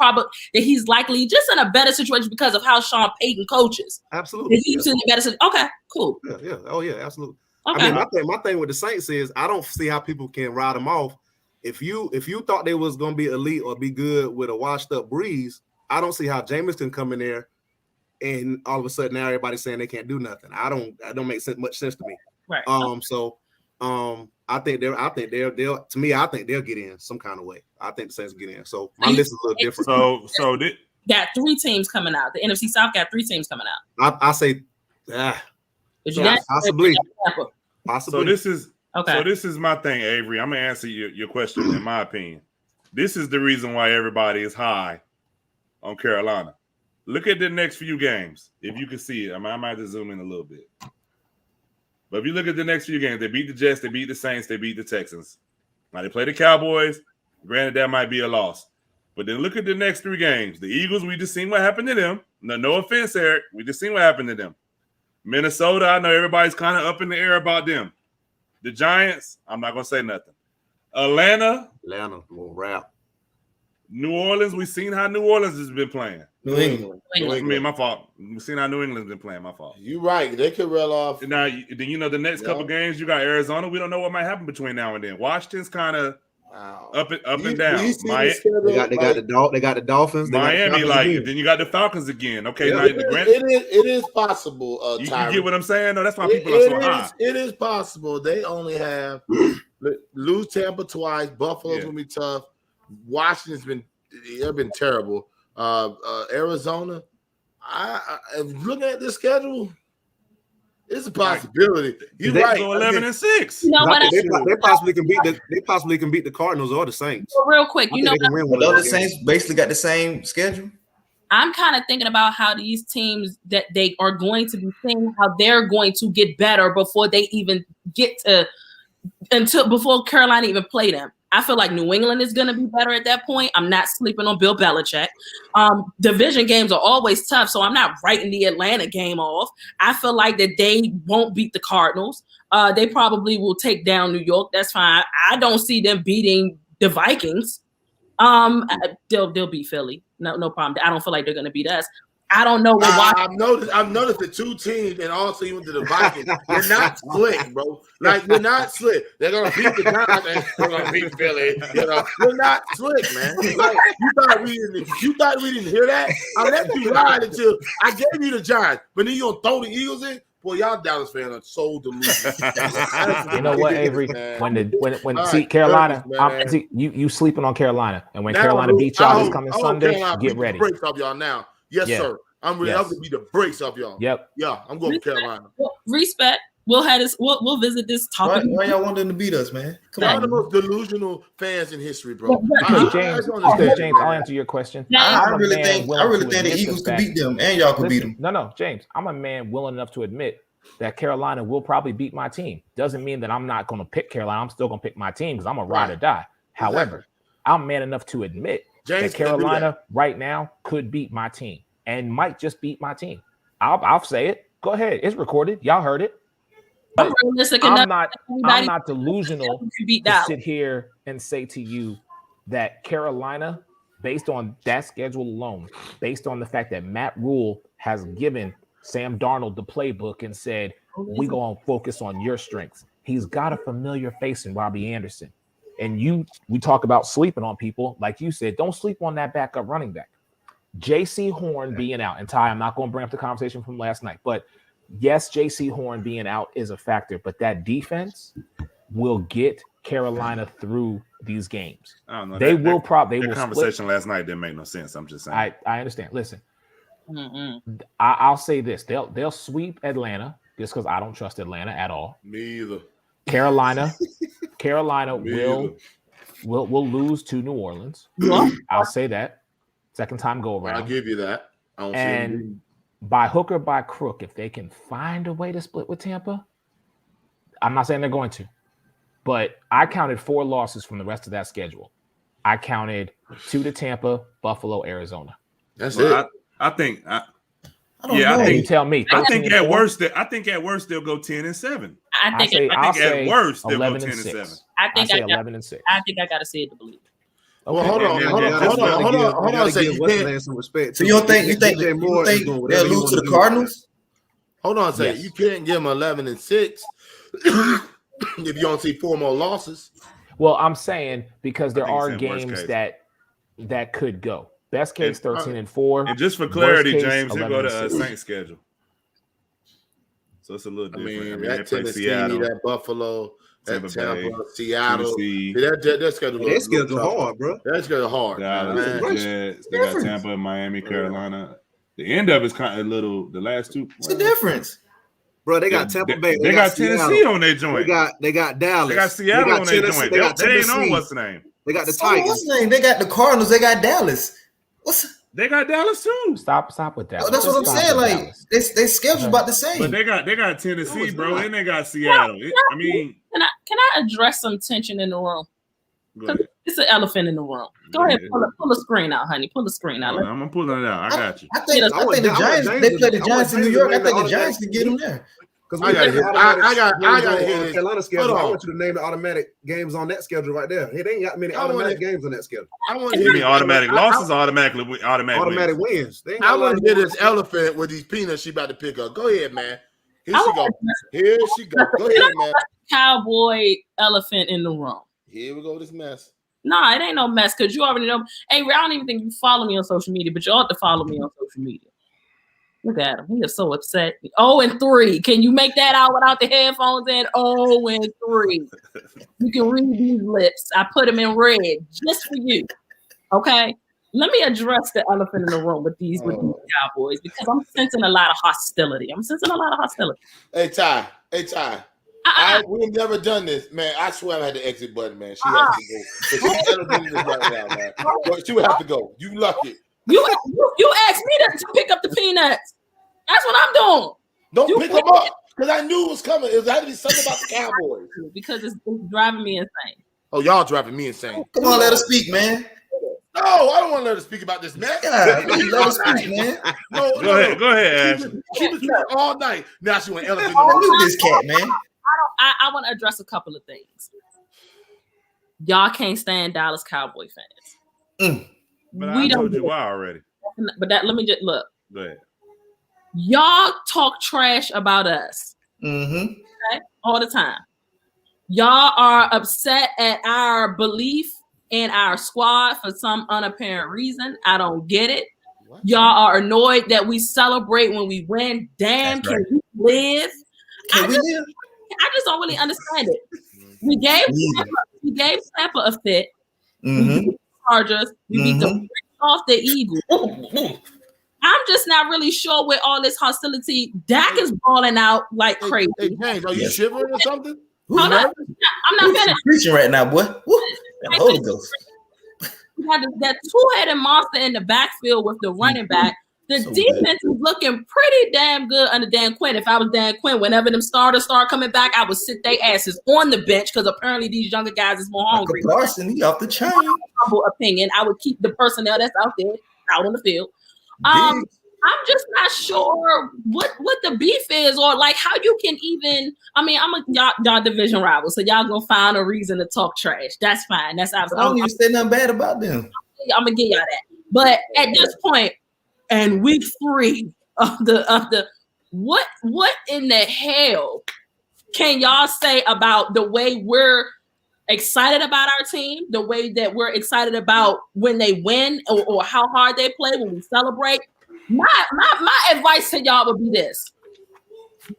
likely just in a better situation because of how Sean Payton coaches. Absolutely. He's in a better situation. Okay, cool. Yeah. Oh yeah, absolutely. Okay. I mean, my thing with the Saints is I don't see how people can ride them off. If you thought they was going to be elite or be good with a washed up Breeze, I don't see how Jameis can come in there and all of a sudden now everybody's saying they can't do nothing. I don't make much sense to me. Right. I think they'll get in some kind of way. I think the Saints will get in. So my list is a little different. So got 3 teams coming out. The NFC South got 3 teams coming out. I say, possibly. So this is my thing, Avery. I'm gonna answer your question. In my opinion, this is the reason why everybody is high on Carolina. Look at the next few games, if you can see it. I might have to zoom in a little bit. But if you look at the next few games, they beat the Jets, they beat the Saints, they beat the Texans. Now they play the Cowboys. Granted, that might be a loss. But then look at the next 3 games. The Eagles, we just seen what happened to them. No offense, Eric. We just seen what happened to them. Minnesota, I know everybody's kind of up in the air about them. The Giants, I'm not going to say nothing. Atlanta, will wrap. New Orleans, we've seen how New Orleans has been playing. New England. I mean, my fault. We've seen how New England's been playing. My fault. You're right. They could roll off. Now, the next couple games, you got Arizona. We don't know what might happen between now and then. Washington's kind of up and down. They got the Dolphins. Miami, then you got the Falcons again. Okay, now it is possible. You get what I'm saying? No, that's why people are so high. It is possible. They only have lose Tampa twice. Buffalo's gonna be tough. Washington's been terrible. Arizona, I looking at this schedule, it's a possibility. You're right. Go 11-6. You know what? They possibly can beat the Cardinals or the Saints. So real quick, the Saints basically got the same schedule. I'm kind of thinking about how these teams that they are going to be seeing how they're going to get better before they even get to before Carolina even play them. I feel like New England is going to be better at that point. I'm not sleeping on Bill Belichick. Division games are always tough, so I'm not writing the Atlanta game off. I feel like that they won't beat the Cardinals. They probably will take down New York. That's fine. I don't see them beating the Vikings. They'll beat Philly. No problem. I don't feel like they're going to beat us. I don't know what I've noticed the 2 teams, and also even to the Vikings, they're not slick, bro. Like, they're not slick. They're gonna beat the Giants and they're gonna beat Philly. They're not slick, man. Like, you thought we didn't hear that? I let you ride until I gave you the Giants, but then you gonna throw the Eagles in? Boy, y'all Dallas fans are so delusional. You know what, Avery? When Carolina, you sleeping on Carolina, and when Carolina beats y'all this coming Sunday, get ready. Breaks off y'all now. Yes, sir. I'm gonna be the brakes off y'all. Yep. Yeah, I'm going with Carolina. Respect. We'll have this. We'll visit this topic. Why y'all want them to beat us, man? Come on, the most delusional fans in history, bro. James, I'll answer your question. I really think the Eagles could beat them, and y'all could beat them. No, James. I'm a man willing enough to admit that Carolina will probably beat my team. Doesn't mean that I'm not going to pick Carolina. I'm still going to pick my team because I'm a ride or die. However, I'm man enough to admit that Carolina right now could beat my team and might just beat my team. I'll say it. Go ahead. It's recorded. Y'all heard it. But I'm not delusional to sit here and say to you that Carolina, based on that schedule alone, based on the fact that Matt Rule has given Sam Darnold the playbook and said, we're going to focus on your strengths. He's got a familiar face in Robbie Anderson. And we talk about sleeping on people. Like you said, don't sleep on that backup running back. J.C. Horn being out. And Ty, I'm not going to bring up the conversation from last night, but yes, J.C. Horn being out is a factor, but that defense will get Carolina through these games. I don't know. They will probably. The conversation last night didn't make no sense. I'm just saying. I understand. Listen, I'll say this: they'll sweep Atlanta just because I don't trust Atlanta at all. Me either. Carolina will lose to New Orleans. I'll say that. Second time go around. I'll give you that. And by hook or by crook, if they can find a way to split with Tampa, I'm not saying they're going to, but I counted 4 losses from the rest of that schedule. I counted 2 to Tampa, Buffalo, Arizona. That's it. I think. I think you tell me. I think at worst they'll go 10-7. I think at worst they'll go 10-7. I think 11-6. I think I got to see it to believe. Okay. Well, hold on. Some respect. So you think they'll lose to the Cardinals? Hold on a second. Yes. You can't give them 11-6 if you don't see 4 more losses. Well, I'm saying because there are games that could go. Best case 13-4. And just for clarity, case, James, they go to 11-6. Saints schedule. So it's a little different. I mean they that play Tennessee, Seattle, that Buffalo, Tampa that Tampa, Bay, Seattle. Tennessee. That schedule. That schedule hard, bro. That schedule hard. Dallas, Man. the Jets. They got Tampa, Miami, Carolina. The end of it's kind of a little. The last two. What's the difference? Bro, they got Tampa Bay. They got Tennessee on their joint. They got Dallas. They got Seattle on their joint. They ain't on what's the name. They got the Titans. What's the name? They got the Cardinals. They got Dallas. They got Dallas too. Stop with Dallas. That's what I'm saying. Like they schedule's about the same. But they got Tennessee, bro, and they got Seattle. I mean, can I address some tension in the room? It's an elephant in the room. Go ahead, pull the screen out, honey. Pull the screen out. I'm pulling it out. I got you. I think the Giants. They play the Giants in New York. I think the Giants can get them there. Because I got to hear this. Carolina schedule. I want you to name the automatic games on that schedule right there. It ain't got many automatic games on that schedule. I want to hear automatic losses, automatic wins. I want to hear this elephant with these peanuts she about to pick up. Go ahead, man. Here she go. Go ahead, man. Cowboy elephant in the room. Here we go. This mess. Nah, it ain't no mess because you already know. Hey, I don't even think you follow me on social media, but you ought to follow me on social media. Look at him. He is so upset. 0-3. Can you make that out without the headphones in? 0-3. You can read these lips. I put them in red just for you. Okay? Let me address the elephant in the room with these Cowboys because I'm sensing a lot of hostility. Hey, Ty. We've never done this, man. I swear I had the exit button, man. She has to go. She's doing this right now, man. But she would have to go. You lucky. You asked me to pick up the peanuts. That's what I'm doing. Don't pick them up because I knew it was coming. It had to be something about the Cowboys because it's driving me insane. Oh, y'all driving me insane. Come on, let us speak, man. No, I don't want to let her speak about this, man. Yeah, let us speak, man. No. Go ahead, Ash. She was here all night. Now she went elephant. Look at this cat, man. I want to address a couple of things. Y'all can't stand Dallas Cowboy fans. But I told you why already. But let me just look. Go ahead. Y'all talk trash about us. Mm-hmm. Okay? All the time. Y'all are upset at our belief in our squad for some unapparent reason. I don't get it. What? Y'all are annoyed that we celebrate when we win. Damn, can we live? I just don't really understand it. We gave Tampa a fit. Mm-hmm. Chargers. We beat the off the Eagles. I'm just not really sure with all this hostility. Dak is balling out like crazy. Hey, James, are you shivering or something? I'm not finished. Preaching right now, boy. Holy Ghost. We got that two-headed monster in the backfield with the running back. The defense is looking pretty damn good under Dan Quinn. If I was Dan Quinn, whenever them starters start coming back, I would sit their asses on the bench because apparently these younger guys is more hungry. Larson, he off the chain. Humble opinion. I would keep the personnel that's out there out on the field. I'm just not sure what the beef is or like how you can even. I mean, y'all division rivals, so y'all gonna find a reason to talk trash. That's fine. That's absolutely. I don't even say nothing bad about them. I'm gonna give y'all that. But at this point, and week 3 of the what in the hell can y'all say about the way we're excited about our team, the way that we're excited about when they win or how hard they play when we celebrate? My advice to y'all would be this.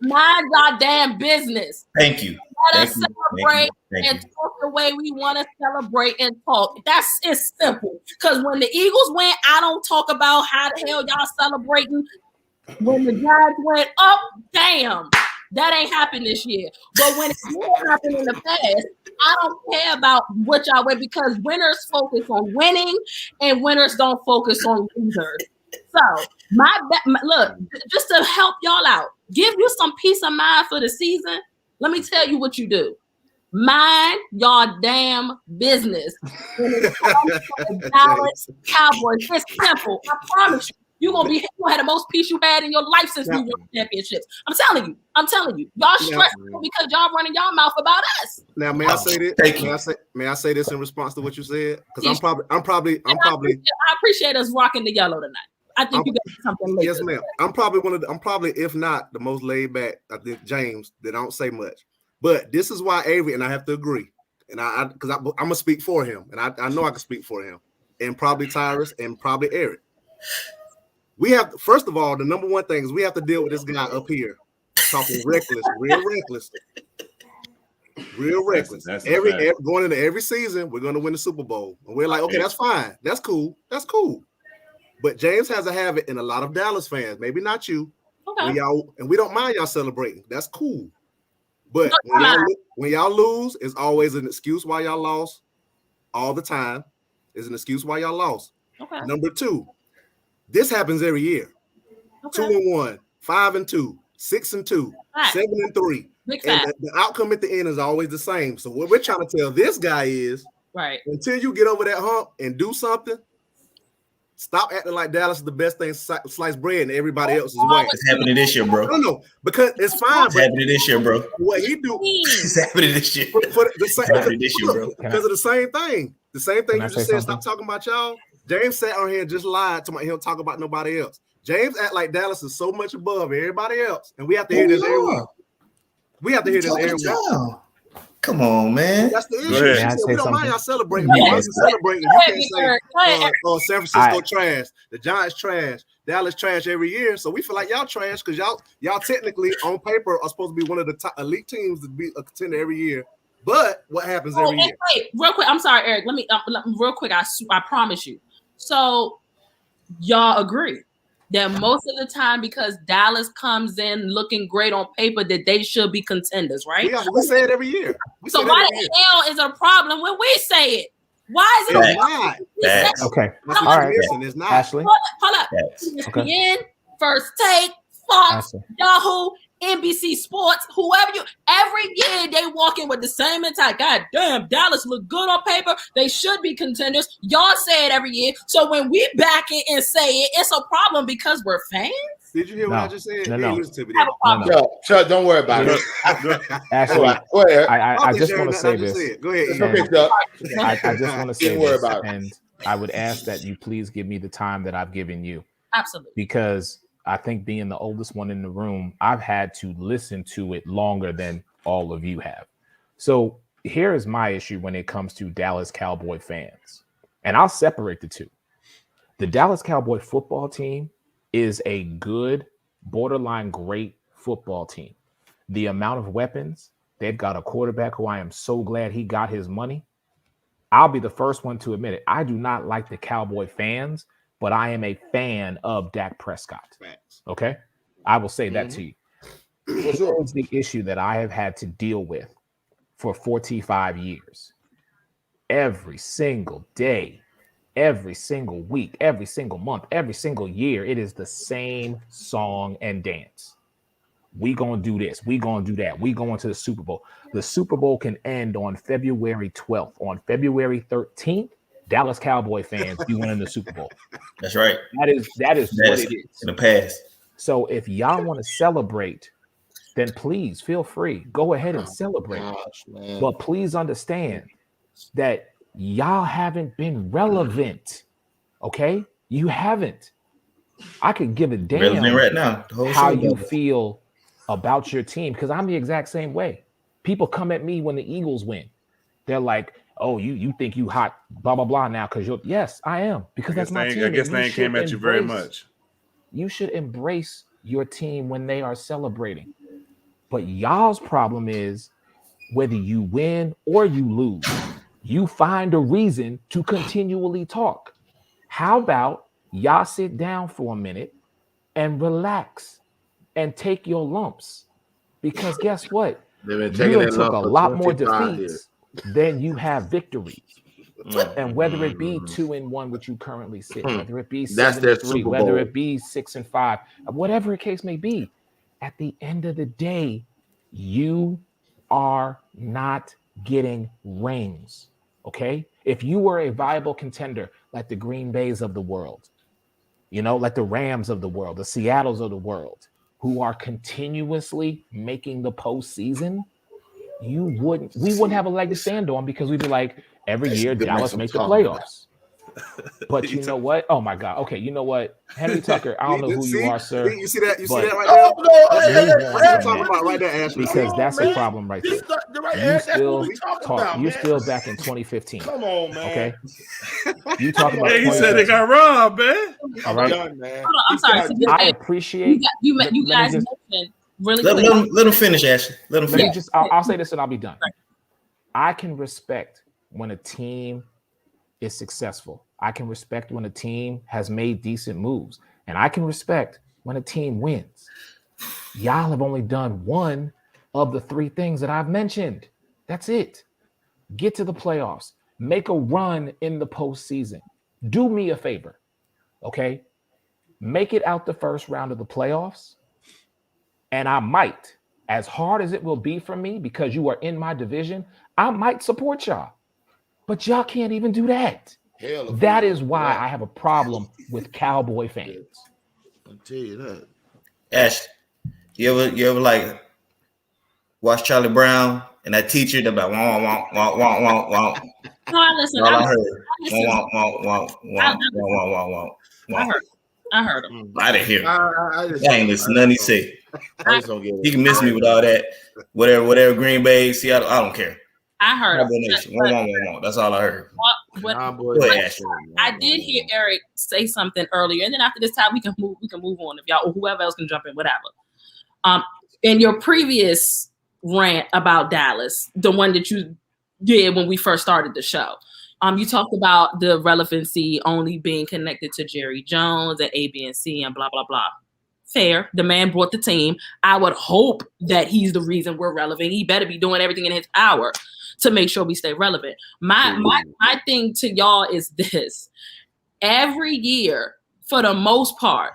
Mind goddamn business. Thank you. Let us celebrate and talk the way we want to celebrate and talk. It's simple. Because when the Eagles win, I don't talk about how the hell y'all celebrating. When the Giants went up, damn, that ain't happened this year. But when it did happen in the past, I don't care about what y'all win because winners focus on winning and winners don't focus on losers. So look, just to help y'all out, give you some peace of mind for the season. Let me tell you what you do. Mind y'all damn business. When it's the Dallas Cowboys, it's simple. I promise you. You're gonna have the most peace you had in your life since we won championships. I'm telling you. Y'all stressful because y'all running y'all mouth about us. Now, may I say this? May I say this in response to what you said? Because I'm probably. I appreciate us rocking the yellow tonight. I think you got something later. Yes, ma'am. I'm probably, if not the most laid back, I think James, that don't say much. But this is why Avery, and I have to agree, and I'm gonna speak for him, and I know I can speak for him. and probably Tyrus and probably Eric. We have, first of all, the number one thing is we have to deal with this guy up here talking reckless, real reckless. Real reckless. Every going into every season, we're going to win the Super Bowl. And we're like, okay, that's fine. That's cool. That's cool. But James has a habit, and a lot of Dallas fans, maybe not you, when y'all, and we don't mind y'all celebrating. That's cool. But when y'all lose, it's always an excuse why y'all lost. All the time is an excuse why y'all lost. Okay. Number two, this happens every year. 2-1, 5-2, 6-2, 7-3. And the outcome at the end is always the same. So what we're trying to tell this guy is, until you get over that hump and do something, stop acting like Dallas is the best thing sliced bread and everybody else is white. It's happening this year, bro. No, because it's fine. It's happening this year, bro. What he do? It's happening this year. Because of the same thing. The same thing you just said. Stop talking about y'all. James sat on here and just lied to my he'll talk about nobody else. James act like Dallas is so much above everybody else, and we have to hear this every week. We have to hear this every week. Come on, man. That's the issue. We don't mind y'all celebrating. You can't say, San Francisco trash, the Giants trash, Dallas trash every year. So we feel like y'all trash because y'all technically on paper are supposed to be one of the top elite teams to be a contender every year. But what happens every year? Wait, real quick. I'm sorry, Eric. Let me real quick. I promise you. So y'all agree that most of the time, because Dallas comes in looking great on paper, that they should be contenders, right? Yeah, we say it every year. So why the hell is it a problem when we say it? Why is it not? Okay. All right. It's not. Asley. Hold up. ESPN, First Take, Fox, Yahoo, NBC Sports, whoever every year they walk in with the same mentality. God damn, Dallas look good on paper. They should be contenders. Y'all say it every year. So when we back it and say it, it's a problem because we're fans. Did you hear what I just said? No. Chuck, don't worry about it. Actually, go ahead. I just want to say this. Go ahead. I just want to say this, and I would ask that you please give me the time that I've given you. Absolutely. Because I think being the oldest one in the room, I've had to listen to it longer than all of you have. So here is my issue when it comes to Dallas Cowboy fans. And I'll separate the two. The Dallas Cowboy football team is a good, borderline great football team. The amount of weapons, they've got a quarterback who I am so glad he got his money. I'll be the first one to admit it. I do not like the Cowboy fans, but I am a fan of Dak Prescott. Okay? I will say that to you. This is the issue that I have had to deal with for 45 years. Every single day, every single week, every single month, every single year, it is the same song and dance. We gonna do this. We gonna do that. We going to the Super Bowl. The Super Bowl can end on February 12th. On February 13th, Dallas Cowboy fans, you winning the Super Bowl. That's right. That is what it is. In the past. So if y'all want to celebrate, then please feel free. Go ahead and celebrate. But please understand that y'all haven't been relevant. Okay? You haven't. I could give a damn right now, how you feel about your team, because I'm the exact same way. People come at me when the Eagles win. They're like, oh, you think you hot, blah, blah, blah now because you're, yes, I am. Because that's my team. I guess they came at you very much. You should embrace your team when they are celebrating. But y'all's problem is whether you win or you lose, you find a reason to continually talk. How about y'all sit down for a minute and relax and take your lumps? Because guess what? You took a lot more defeats than you have victories. And whether it be 2-1, which you currently sit, whether it be 7-3, whether it be 6-5, whatever the case may be, at the end of the day, you are not getting rings. Okay? If you were a viable contender like the Green Bays of the world, like the Rams of the world, the Seattles of the world, who are continuously making the postseason, we wouldn't have a leg to stand on, because we'd be like, every year Dallas makes the playoffs. But you know what? Oh my God. Okay, you know what? Henry Tucker, I don't know who you are, sir. You see that? You see that right there? Move on That's from what I'm talking about right there, Ashley. because that's a problem right there. You still back in 2015. Come on, man. Okay. You talking about? He said they got robbed, man. All right. Done, man. Hold on, I'm sorry. So I appreciate you guys mentioned really quick. Let him finish, Ashley. Let him Let me finish. just. I'll say this and I'll be done. I can respect when a team is successful. I can respect when a team has made decent moves, and I can respect when a team wins. Y'all have only done one of the three things that I've mentioned. That's it. Get to the playoffs. Make a run in the postseason. Do me a favor, okay? Make it out the first round of the playoffs, and I might, as hard as it will be for me because you are in my division, I might support y'all. But y'all can't even do that. That is why I have a problem with Cowboy fans. I'll tell you that. Ash, you ever like watch Charlie Brown and that teacher that about wah. No, listen. All I heard. Wah. I heard him. I didn't hear. I ain't listen to nothing he say. I just don't get it. You can miss me with all that. Whatever Green Bay, Seattle, I don't care. I heard him. Wah. That's all I heard. I did hear Eric say something earlier, and then after this time we can move on. If y'all or whoever else can jump in, whatever. In your previous rant about Dallas, the one that you did when we first started the show, you talked about the relevancy only being connected to Jerry Jones and A, B, and C and blah blah blah. Fair. The man brought the team. I would hope that he's the reason we're relevant. He better be doing everything in his power to make sure we stay relevant. My thing to y'all is this. Every year, for the most part,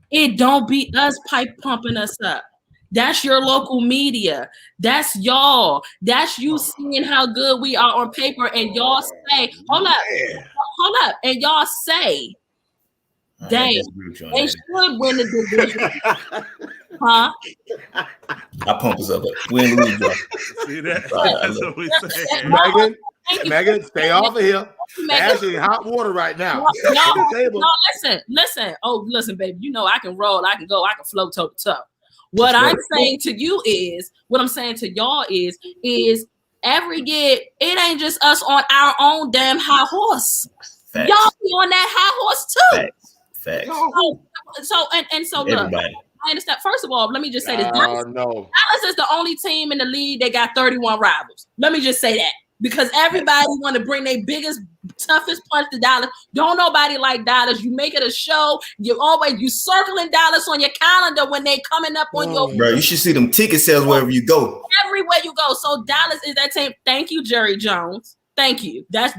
it don't be us pipe pumping us up. That's your local media. That's y'all. That's you seeing how good we are on paper. And y'all say, hold up. And y'all say, dang, they should win the division. Huh? I pump us up. We ain't lose, bro. See that? That's what we say. Megan, stay off of here. Actually, hot water right now. No, listen. Oh, listen, baby. You know I can roll, I can go, I can float toe to toe. What I'm saying to you is, what I'm saying to y'all is every year, it ain't just us on our own damn high horse. Facts. Y'all be on that high horse too. Facts. So look, everybody. I understand. First of all, let me just say this. Dallas is the only team in the league that got 31 rivals. Let me just say that. Because everybody want to bring their biggest, toughest punch to Dallas. Don't nobody like Dallas. You make it a show. You circling Dallas on your calendar when they coming up on your. Bro, you should see them ticket sales wherever you go. Everywhere you go. So Dallas is that team. Thank you, Jerry Jones. Thank you. That's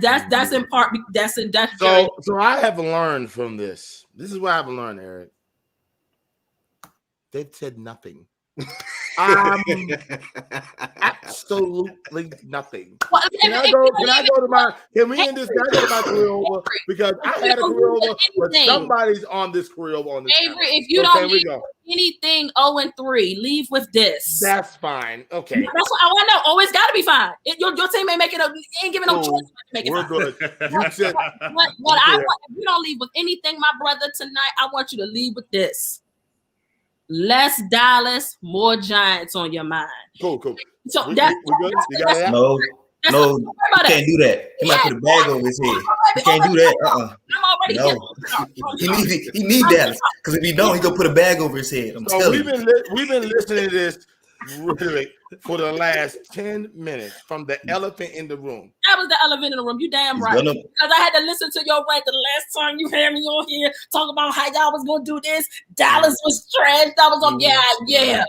in part. That's. So I have learned from this. This is what I've learned, Eric. They've said nothing. Absolutely nothing. Well, can we end this? Can I go to my career over? Because I had a career over, but somebody's on this career over on this. Avery, if you don't leave anything 0-3, leave with this. That's fine. Okay. That's what I want to know. Oh, it's got to be fine. Your team ain't making ain't giving no choice to make it. We're good. You said what I want. If you don't leave with anything, my brother, tonight, I want you to leave with this. Less Dallas, more Giants on your mind. Cool. So no, you can't do that. He might put a bag over his head. You can't do that. He need Dallas because if he don't, he gonna put a bag over his head. I'm telling you. We've been listening to this really for the last 10 minutes from the elephant in the room. That was the elephant in the room. You damn right. Because I had to listen to your rant the last time you had me on here talk about how y'all was gonna do this. Dallas was trash. That was on. Yeah.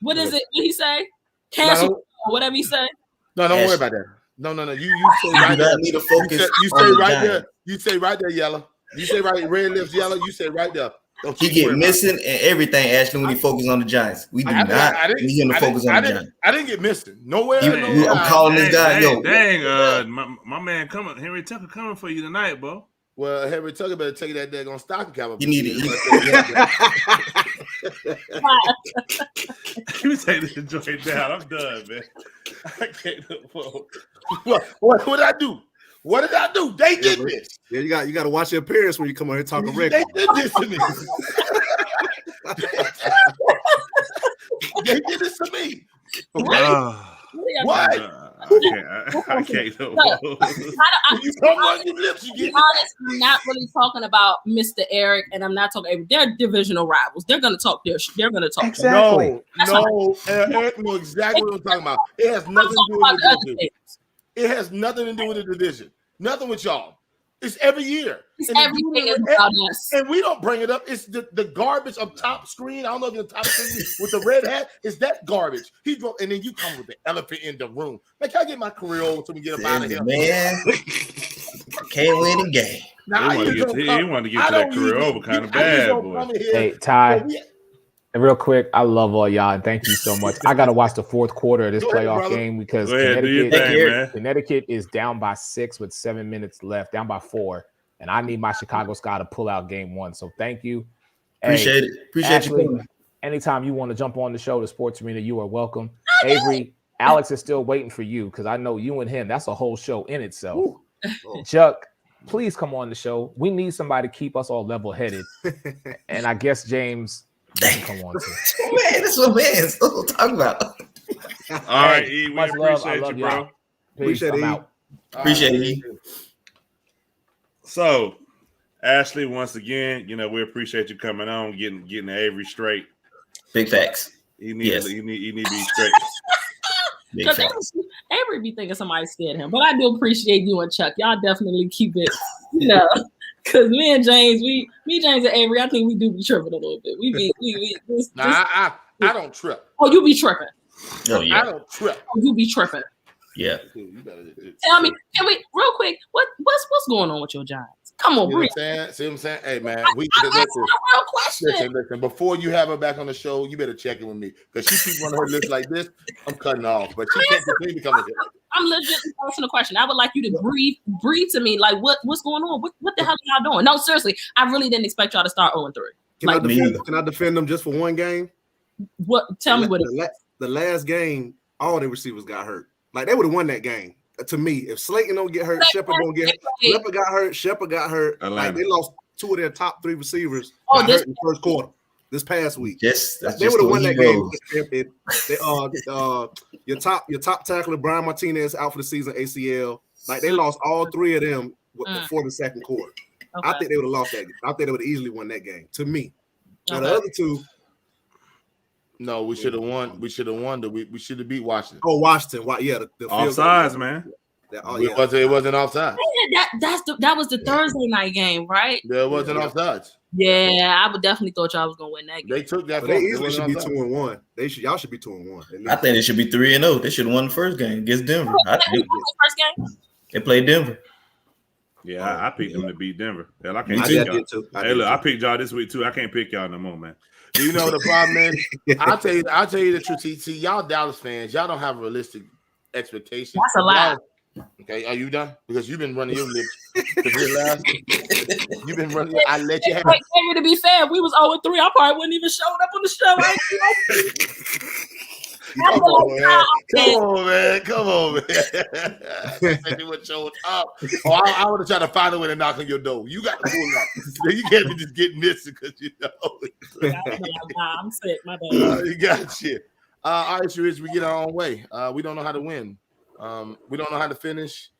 What is it? What he say? Cancel or whatever he say. No, don't worry about that. No. You say right there. Need to focus. You say right there. You say right there, yellow. You say right, red lips, yellow. You say right there. He get missing and everything, Ashley, when he focus on the Giants. We do not need him to focus on the Giants. I didn't get missing. Nowhere. I'm calling this guy. My man coming. Henry Tucker coming for you tonight, bro. Well, Henry Tucker better take that daggone stocking cap. You need it. Let me take this joint down. I'm done, man. I can't. What did I do? What did I do? They did this. Yeah, you got to watch your appearance when you come on here talking regular. They did this to me. They did this to me. Okay. What? I can't. You come on your lips. You get honest. I'm not really talking about Mr. Eric, and I'm not talking. They're divisional rivals. They're gonna talk. They're gonna talk. Exactly. No. Eric knows exactly what I'm talking about. It has nothing to do with the division. It has nothing to do with the division. Nothing with y'all. It's every year. It's everything is about us. And we don't bring it up. It's the garbage up top screen. I don't know if the top screen with the red hat is that garbage. He drove, and then you come with the elephant in the room. Like, can I get my career over so we get up out of here? Man, can't win a game. Nah, he wanted to get to that career over kind of bad, boy. Hey, Ty. And real quick, I love all y'all and thank you so much. I got to watch the fourth quarter of this playoff game because Connecticut is down by 6 with 7 minutes left, down by 4. And I need my Chicago Sky to pull out game 1. So thank you. Appreciate it. Appreciate Asley, you. Anytime you want to jump on the show, the Sports Arena, you are welcome. Avery, Alex is still waiting for you because I know you and him, that's a whole show in itself. Chuck, please come on the show. We need somebody to keep us all level-headed. And I guess James... come on, man, that's what that's what we're talking about. All right, E, we appreciate you, bro. Y'all. Appreciate it. Appreciate it. So, Asley, once again, we appreciate you coming on, getting the Avery straight. Big facts. He need to be straight. Avery be thinking somebody scared him, but I do appreciate you and Chuck. Y'all definitely keep it, because me and James, James and Avery, I think we do be tripping a little bit. I don't trip. Oh, you be tripping. Oh yeah, I don't trip. Oh, you be tripping. Yeah. Tell me, can we real quick? What's going on with your Giants? Come on, breathe. See what I'm saying? Hey man, I'm asking a real question. Listen. Before you have her back on the show, you better check in with me because she keeps running her list like this. I'm cutting off, but she can't continue to come here. I'm legit asking a question. I would like you to breathe to me. Like, what's going on? What the hell are y'all doing? No, seriously, I really didn't expect y'all to start 0-3. Can I defend them just for one game? What? Tell me what it is. The last game, all the receivers got hurt. Like, they would have won that game. To me, if Slayton don't get hurt, Shepard don't get hurt. Shepard got hurt. Like, they lost 2 of their top 3 receivers in the first quarter this past week. They would have won that game. Your top tackler Brian Martinez out for the season, ACL. Like, they lost all 3 of them before the second quarter. Okay. I think they would have lost that game. I think they would have easily won that game. To me, now the other 2. No, we should have won. We should have won. We should have beat Washington. Oh, Washington. Yeah, the offsides, man. It wasn't offside. That was the Thursday night game, right? There wasn't offsides. Yeah, I would definitely thought y'all was gonna win that game. They took that. They easily should be 2-1. Y'all should be 2-1. I think they should be 3-0. They should have won the first game against Denver. First game. They played Denver. Yeah, I picked them to beat Denver. Hell, I can't pick y'all. I picked y'all this week too. I can't pick y'all no more, man. Do you know the problem, man? I'll tell you the truth. See, y'all Dallas fans, y'all don't have realistic expectations. That's a lie. Okay, are you done? Because you've been running your lips. You've been running. I let you have. Wait, to be fair, we was 0-3. I probably wouldn't even showed up on the show. Come on, man. You would show up. I would have tried to find a way to knock on your door. You got to pull up. You can't be just getting missing because I'm sick. My bad. You got you. Our issue is we get our own way. We don't know how to win. We don't know how to finish.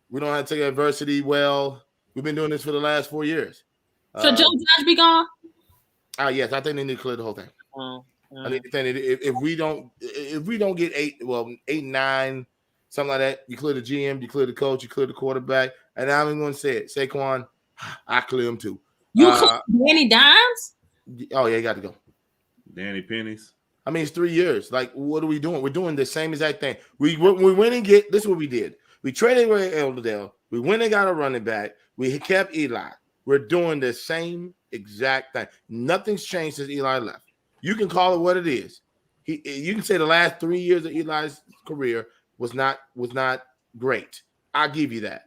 We don't know how to take adversity well. We've been doing this for the last 4 years. So Joe Judge be gone? Yes, I think they need to clear the whole thing. I think if we don't get 8, 9, something like that, you clear the GM, you clear the coach, you clear the quarterback, and I'm going to say it. Saquon, I clear him too. You clear Danny Dimes? Oh yeah, you got to go. Danny Pennies. I mean, it's 3 years. Like, what are we doing? We're doing the same exact thing. We went and get this. Is what we did. We traded Ray Elderdale. We went and got a running back. We kept Eli. We're doing the same exact thing. Nothing's changed since Eli left. You can call it what it is. You can say the last 3 years of Eli's career was not great. I'll give you that.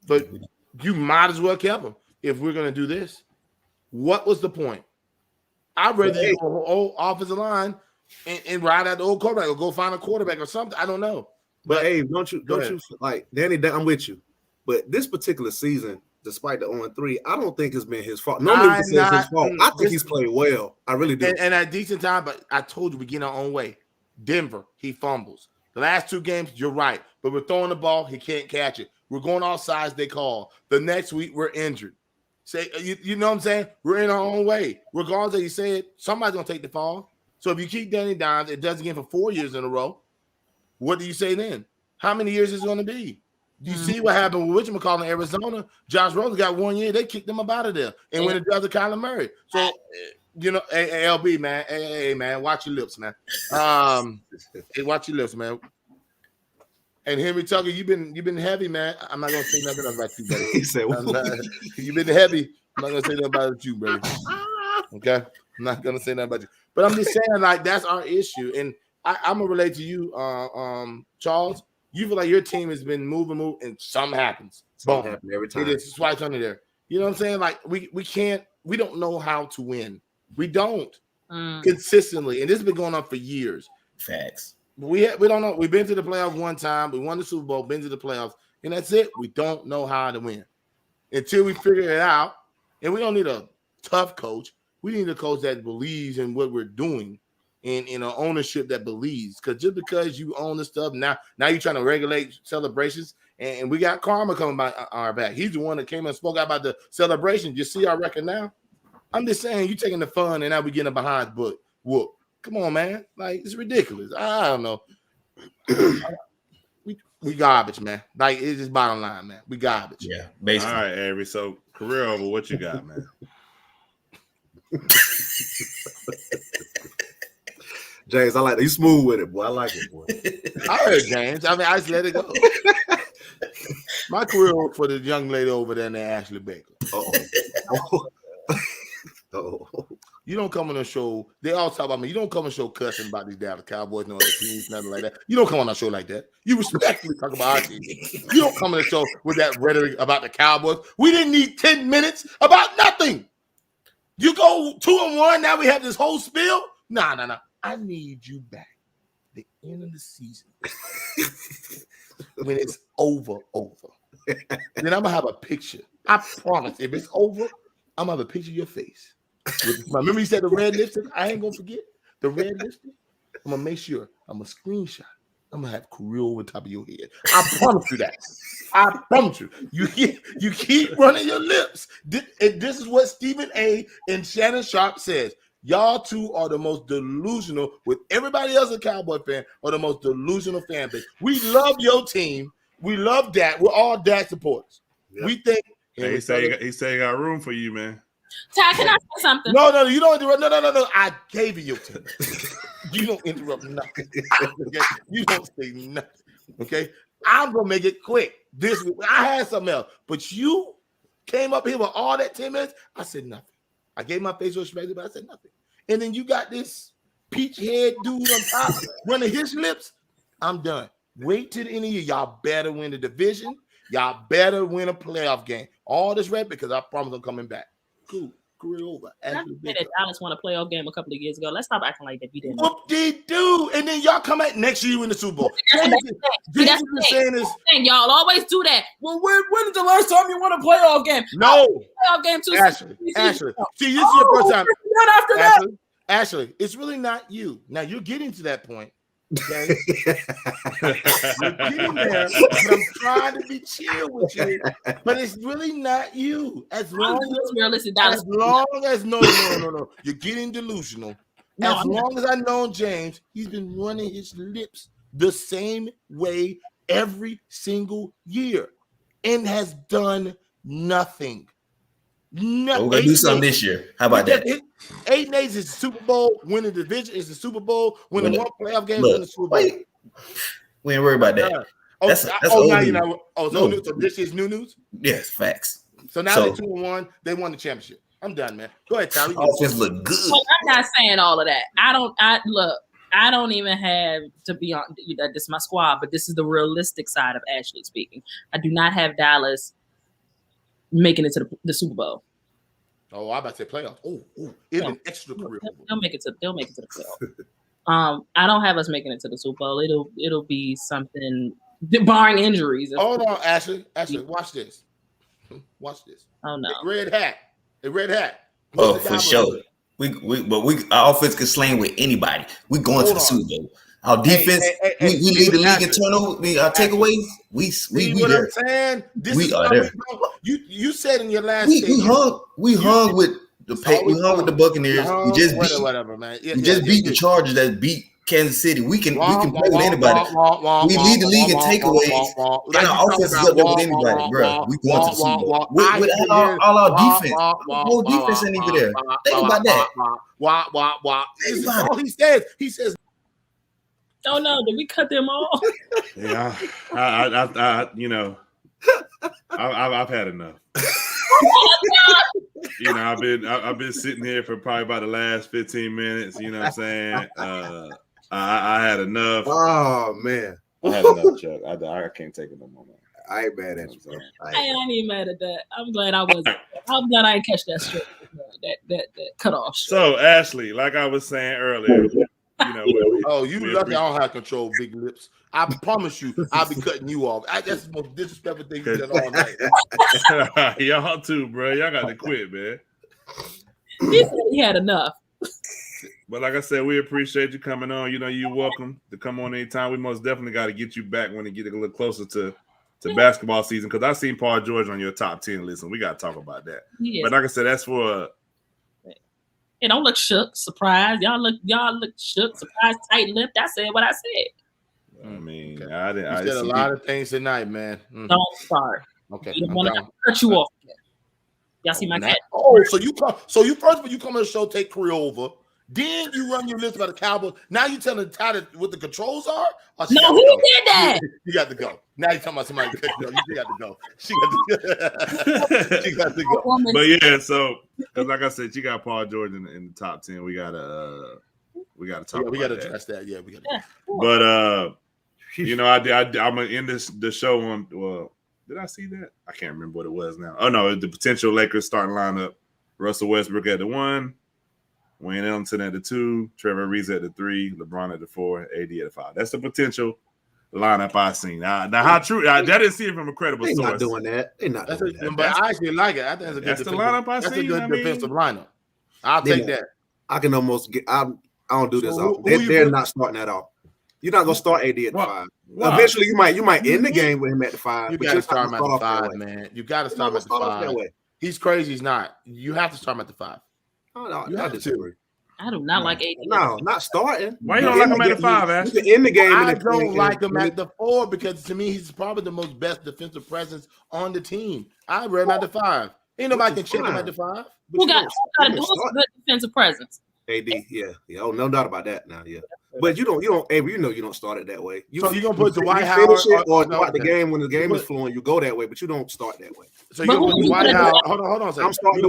But you might as well keep him if we're going to do this. What was the point? I'd rather go old offensive line and ride out the old quarterback or go find a quarterback or something. I don't know. But hey, don't you like Danny? I'm with you. But this particular season, despite the 0-3, I don't think it's been his fault. Normally, it's his fault. I think he's played well. I really do. And at decent time, but I told you we get our own way. Denver, he fumbles. The last 2 games, you're right. But we're throwing the ball, he can't catch it. We're going all sides they call. The next week, we're injured. Say, you know what I'm saying? We're in our own way. Regardless of you say it, somebody's going to take the fall. So if you keep Danny Dimes, it does again for 4 years in a row. What do you say then? How many years is it going to be? Do you see what happened with whatchamacallit in Arizona? Josh Rosen got 1 year. They kicked him up out of there and went to the other Kyler Murray. So, you know, hey, LB, man. Hey, man, watch your lips, man. Hey, watch your lips, man. And Henry Tucker, you've been heavy, man. I'm not gonna say nothing about you, buddy. He said, you've been heavy. I'm not gonna say nothing about you, buddy. Okay, I'm not gonna say nothing about you. But I'm just saying, like, that's our issue. And I'm gonna relate to you, Charles. You feel like your team has been moving, and something happens. Something happens every time. It just swipes under there. You know what I'm saying? Like we don't know how to win. We don't consistently, and this has been going on for years. Facts. We don't know. We've been to the playoffs one time. We won the Super Bowl, been to the playoffs, and that's it. We don't know how to win until we figure it out. And we don't need a tough coach. We need a coach that believes in what we're doing, and in an ownership that believes. Because just because you own the stuff now you're trying to regulate celebrations, and we got karma coming by our back. He's the one that came and spoke out about the celebration. You see our record now. I'm just saying, you taking the fun, and now we getting behind book. Whoop. Come on, man. Like, it's ridiculous. I don't know. we garbage, man. Like, it's just bottom line, man. We garbage. Yeah, basically. All right, Avery. So, career over. What you got, man? James, I like that. You smooth with it, boy. I like it, boy. I heard James. I mean, I just let it go. My career for the young lady over there named Asley Baker. Oh. You don't come on a show. They all talk about me. You don't come on a show cussing about these Dallas Cowboys, no other teams, nothing like that. You don't come on a show like that. You respectfully talk about our team. You don't come on a show with that rhetoric about the Cowboys. We didn't need 10 minutes about nothing. You go 2-1. Now we have this whole spiel. Nah. I need you back at the end of the season when it's over. Then I'm gonna have a picture. I promise. If it's over, I'm gonna have a picture of your face. Remember you said the red lipstick? I ain't gonna forget the red lipstick. I'm gonna make sure I'm gonna screenshot. I'm gonna have career over the top of your head. I promise you that. I promise you. You keep running your lips. This is what Stephen A. and Shannon Sharp says. Y'all two are the most delusional, with everybody else a Cowboy fan, are the most delusional fan base. We love your team. We love Dak. We're all Dak supporters. Yep. We think. He said he got room for you, man. Ty, can I say something? No, you don't interrupt. No. I gave you your team. You don't interrupt nothing. Okay? You don't say nothing. Okay? I'm gonna make it quick. I had something else, but you came up here with all that 10 minutes. I said nothing. I gave my facial expression, but I said nothing. And then you got this peach head dude on top running his lips. I'm done. Wait till the end of the year. Y'all better win the division. Y'all better win a playoff game. All this red because I promise I'm coming back. Cool. Career over. Dallas won a playoff game a couple of years ago. Let's stop acting like that. You didn't. What they do? And then y'all come back next year in the Super Bowl. That's the thing. Y'all always do that. Well, when is the last time you won a playoff game? No. Playoff game too. Ashley. See, this is your first time. After that. Ashley, it's really not you. Now you're getting to that point. Okay? You're getting there, but I'm trying to be chill with you. But it's really not you. As long as no, you're getting delusional. As long as I know James, he's been running his lips the same way every single year and has done nothing. We're gonna do something this year. How about that? 8 days is the Super Bowl. Win the division is the Super Bowl. Win the one playoff game. Win the Super Bowl. We ain't worried about that. That's old news. So this is new news. Yes, facts. So now they're 2-1. They won the championship. I'm done, man. Go ahead, Tyler. Offense look good. Well, I'm not saying all of that. I don't even have to be on. This is my squad, but this is the realistic side of Ashley speaking. I do not have Dallas making it to the Super Bowl. Oh, I about to say playoffs. Oh, it's an extra career. They'll make it to the playoffs. I don't have us making it to the Super Bowl. It'll be something barring injuries. Hold on, Ashley. Ashley, watch this. Watch this. Oh no, A red hat. Oh, for sure. Our offense can sling with anybody. We going to the Super Bowl. Our defense, we lead the league in turnover, takeaways. We what there. I'm saying? We are there. You said in your last we hung with the Buccaneers. We just beat whatever, man. beat the Chargers that beat Kansas City. We can play with anybody. We lead the league in takeaways. And our offense is up there with anybody, bro. We going to the Super Bowl. With all our defense. The whole defense ain't even there. Think about that. This is all he says. He says, oh no, did we cut them off? Yeah, I you know, I've had enough. You know, I've been sitting here for probably about the last 15 minutes. You know what I'm saying? I had enough. Oh man, I had enough, Chuck. I can't take it no more. I ain't mad at you. I ain't even mad at that. I'm glad I wasn't. I'm glad I didn't catch that straight. That cut off. So Ashley, like I was saying earlier, you know. you lucky I don't have control, big lips. I promise you, I'll be cutting you off. That's the most disrespectful thing you said all night. Y'all too, bro. Y'all got to quit, man. He said he had enough. But like I said, we appreciate you coming on. You know, you're welcome to come on anytime. We most definitely got to get you back when it get a little closer to basketball season, because I seen Paul George on your top 10 list, and we got to talk about that. But like I said, that's for. Hey, don't look shook, surprised. Y'all look shook, surprised, tight-lipped. I said what I said. I mean, okay. I said a lot of things tonight, man. Don't start. Okay, you want to cut you off. Y'all see my cat? So you first, when you come on the show, take career over. Then you run your list about the Cowboys. Now you telling Tyler what the controls are? No, he did that. You got to go. Now you talking about somebody. You got to go. She got to go. But yeah, so because like I said, you got Paul George in the top 10. We gotta talk. We gotta address that. Yeah, we gotta. But you know, I'm gonna end the show on. Well, did I see that? I can't remember what it was now. Oh no, the potential Lakers starting lineup: Russell Westbrook at the 1. Wayne Ellington at the 2, Trevor Ariza at the 3, LeBron at the 4, AD at the 5. That's the potential lineup I seen. Now how true? I didn't see it from a credible source. They're not doing that. They're not doing that. But I actually like it. I think that's a good lineup I That's seen. a good defensive lineup. I'll take that. I can almost get. I don't do this off. They're not starting that off. You're not gonna start AD at the 5. Why? Eventually, you might end the game with him at the 5. You got to start him at the 5, man. You got to start him at the 5. He's crazy. He's not. You have to start him at the 5. Oh, no, I disagree. I do not like AD. No, not starting. Why you don't like him at the 5, Ash? In the game, I don't like him at the 4 because to me he's probably the most best defensive presence on the team. I read him at the 5. Ain't nobody can check him at the 5. Who got a good defensive presence? AD, yeah. Oh, no doubt about that. Now, yeah. But you don't. Avery, you don't start it that way. So you're gonna put Dwight Howard or throughout the game when the game is flowing, you go that way, but you don't start that way. So you're gonna put Dwight Howard. Hold on a second. I'm starting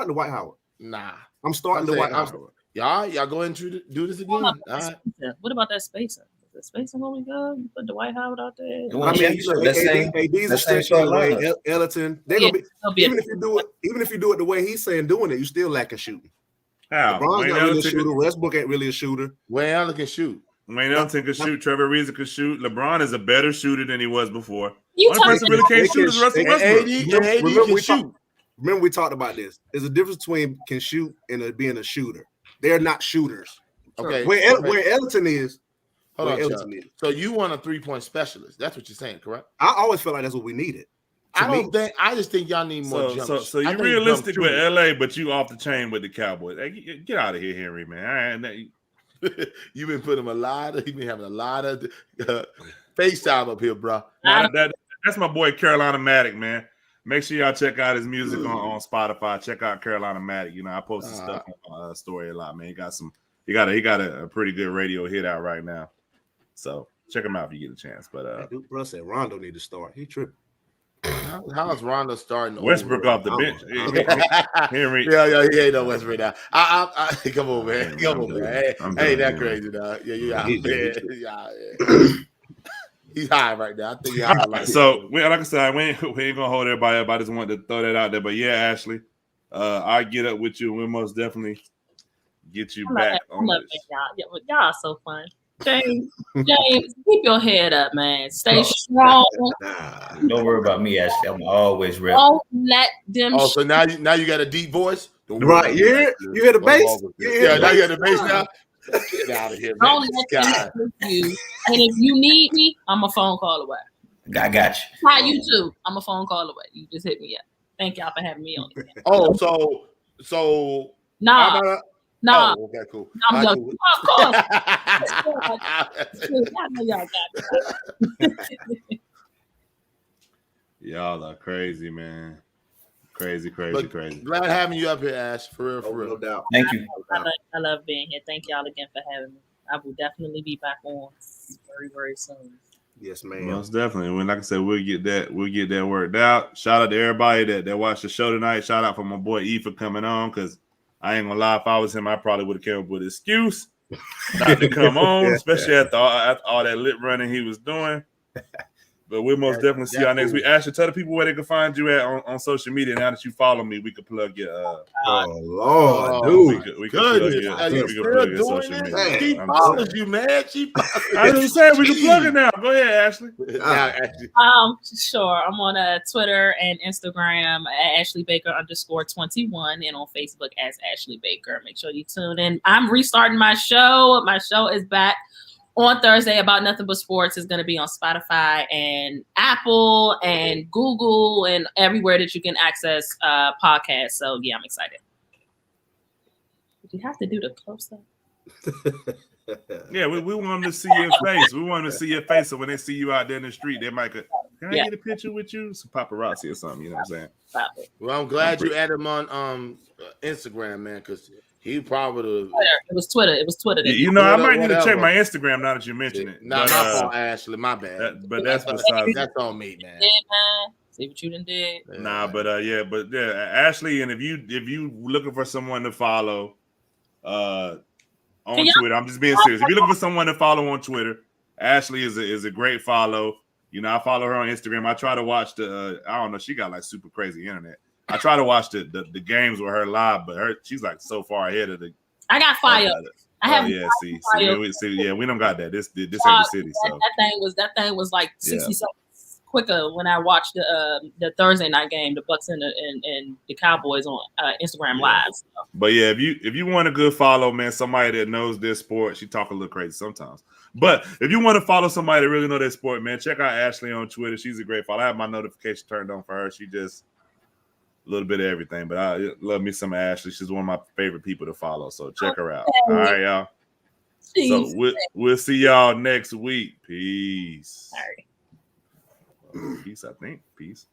Dwight Howard. Nah, I'm starting Dwight Howard. Y'all go ahead and do this again. What about that spacing? Is the spacing what we got? You put Dwight Howard out there. I mean, AD's a stretch anyway. Ellington, they're gonna be even if you do it the way he's saying doing it, you still lacking shooting. How? LeBron's not really a shooter. Westbrook ain't really a shooter. Wayne Ellington can shoot. Wayne Ellington can shoot. Trevor Ariza can shoot. LeBron is a better shooter than he was before. One person really can't shoot is Russell Westbrook. AD can shoot. Remember we talked about this. There's a difference between can shoot and being a shooter. They're not shooters. Okay. Where Ellington is. Hold on. So you want a 3-point specialist? That's what you're saying, correct? I always felt like that's what we needed. I just think y'all need more jumps. So you're realistic with LA, but you off the chain with the Cowboys. Hey, get out of here, Henry, man. You've been putting you've been having a lot of FaceTime up here, bro. That's my boy Carolina Matic, man. Make sure y'all check out his music on Spotify. Check out Carolina Matic. You know, I post his stuff on Story a lot, man. He got a pretty good radio hit out right now. So check him out if you get a chance. But bro said Rondo need to start. He tripping. How's Rondo starting? Westbrook off the bench. Henry. Yeah, he ain't no Westbrook now. Come on, man. Hey, that crazy, dog. Yeah. He's high right now. I think he's high. Like I said, we ain't gonna hold everybody up. I just wanted to throw that out there. But yeah, Ashley, I get up with you. We'll most definitely get you back on this. Y'all are so fun. James, keep your head up, man. Stay strong. Don't worry about me, Ashley. I'm always ready. Don't let them. Oh, so now you got a deep voice, right? You hear the bass? Yeah, now you got the bass now. Get out of here, man. Don't let them you. And if you need me, I'm a phone call away. I got you. Hi, you too. I'm a phone call away. You just hit me up. Thank y'all for having me on. Oh, so nah. Oh, okay, cool. I'm joking. Cool. Of course. I know y'all got it. Y'all are crazy, man. Crazy. Glad having you up here, Ash. For real. No doubt. Thank you. I love being here. Thank y'all again for having me. I will definitely be back on very, very soon. Yes, ma'am. Most definitely. When, like I said, we'll get that worked out. Shout out to everybody that watched the show tonight. Shout out for my boy E for coming on, because I ain't gonna lie, if I was him, I probably would have came up with an excuse not to come on, especially after all that lip running he was doing. But we'll most definitely see y'all next week. Ashley, tell the people where they can find you at on social media. Now that you follow me, we can plug your oh Lord, dude. We can plug your social media. She follows you, man. I was saying we can plug it now. Go ahead, Ashley. Sure. I'm on Twitter and Instagram at AshleyBaker_21 and on Facebook as Asley Baker. Make sure you tune in. I'm restarting my show. My show is back on Thursday. About Nothing But Sports is going to be on Spotify and Apple and Google and everywhere that you can access podcasts. So yeah, I'm excited. Did you have to do the close up? Yeah, we want them to see your face. We want them to see your face, so when they see you out there in the street, they might go, "Can I get a picture with you?" Some paparazzi or something. You know what I'm saying? Well, I'm glad you added him on Instagram, man, because he probably It was Twitter. You know, I might need to check my Instagram now that you mention it. Not my fault, Ashley. My bad. But that's besides. That's on me, man. See what you done did. Nah, but Ashley, and if you looking for someone to follow, on Twitter, I'm just being serious. If you're looking for someone to follow on Twitter, Ashley is a great follow. You know, I follow her on Instagram. I try to watch the I don't know, she got like super crazy internet. I try to watch the games with her live, but she's like so far ahead of the. I got fire. I have. We don't got that. This ain't the city. So that thing was like 60 seconds quicker when I watched the Thursday night game, the Bucks and the Cowboys on Instagram Live. So. But yeah, if you want a good follow, man, somebody that knows this sport, she talk a little crazy sometimes. But if you want to follow somebody that really know their sport, man, check out Ashley on Twitter. She's a great follow. I have my notification turned on for her. She just a little bit of everything, but I love me some Ashley. She's one of my favorite people to follow, so check her out. All right, y'all. Jeez. So we'll see y'all next week. Peace. All right. Peace, I think. Peace.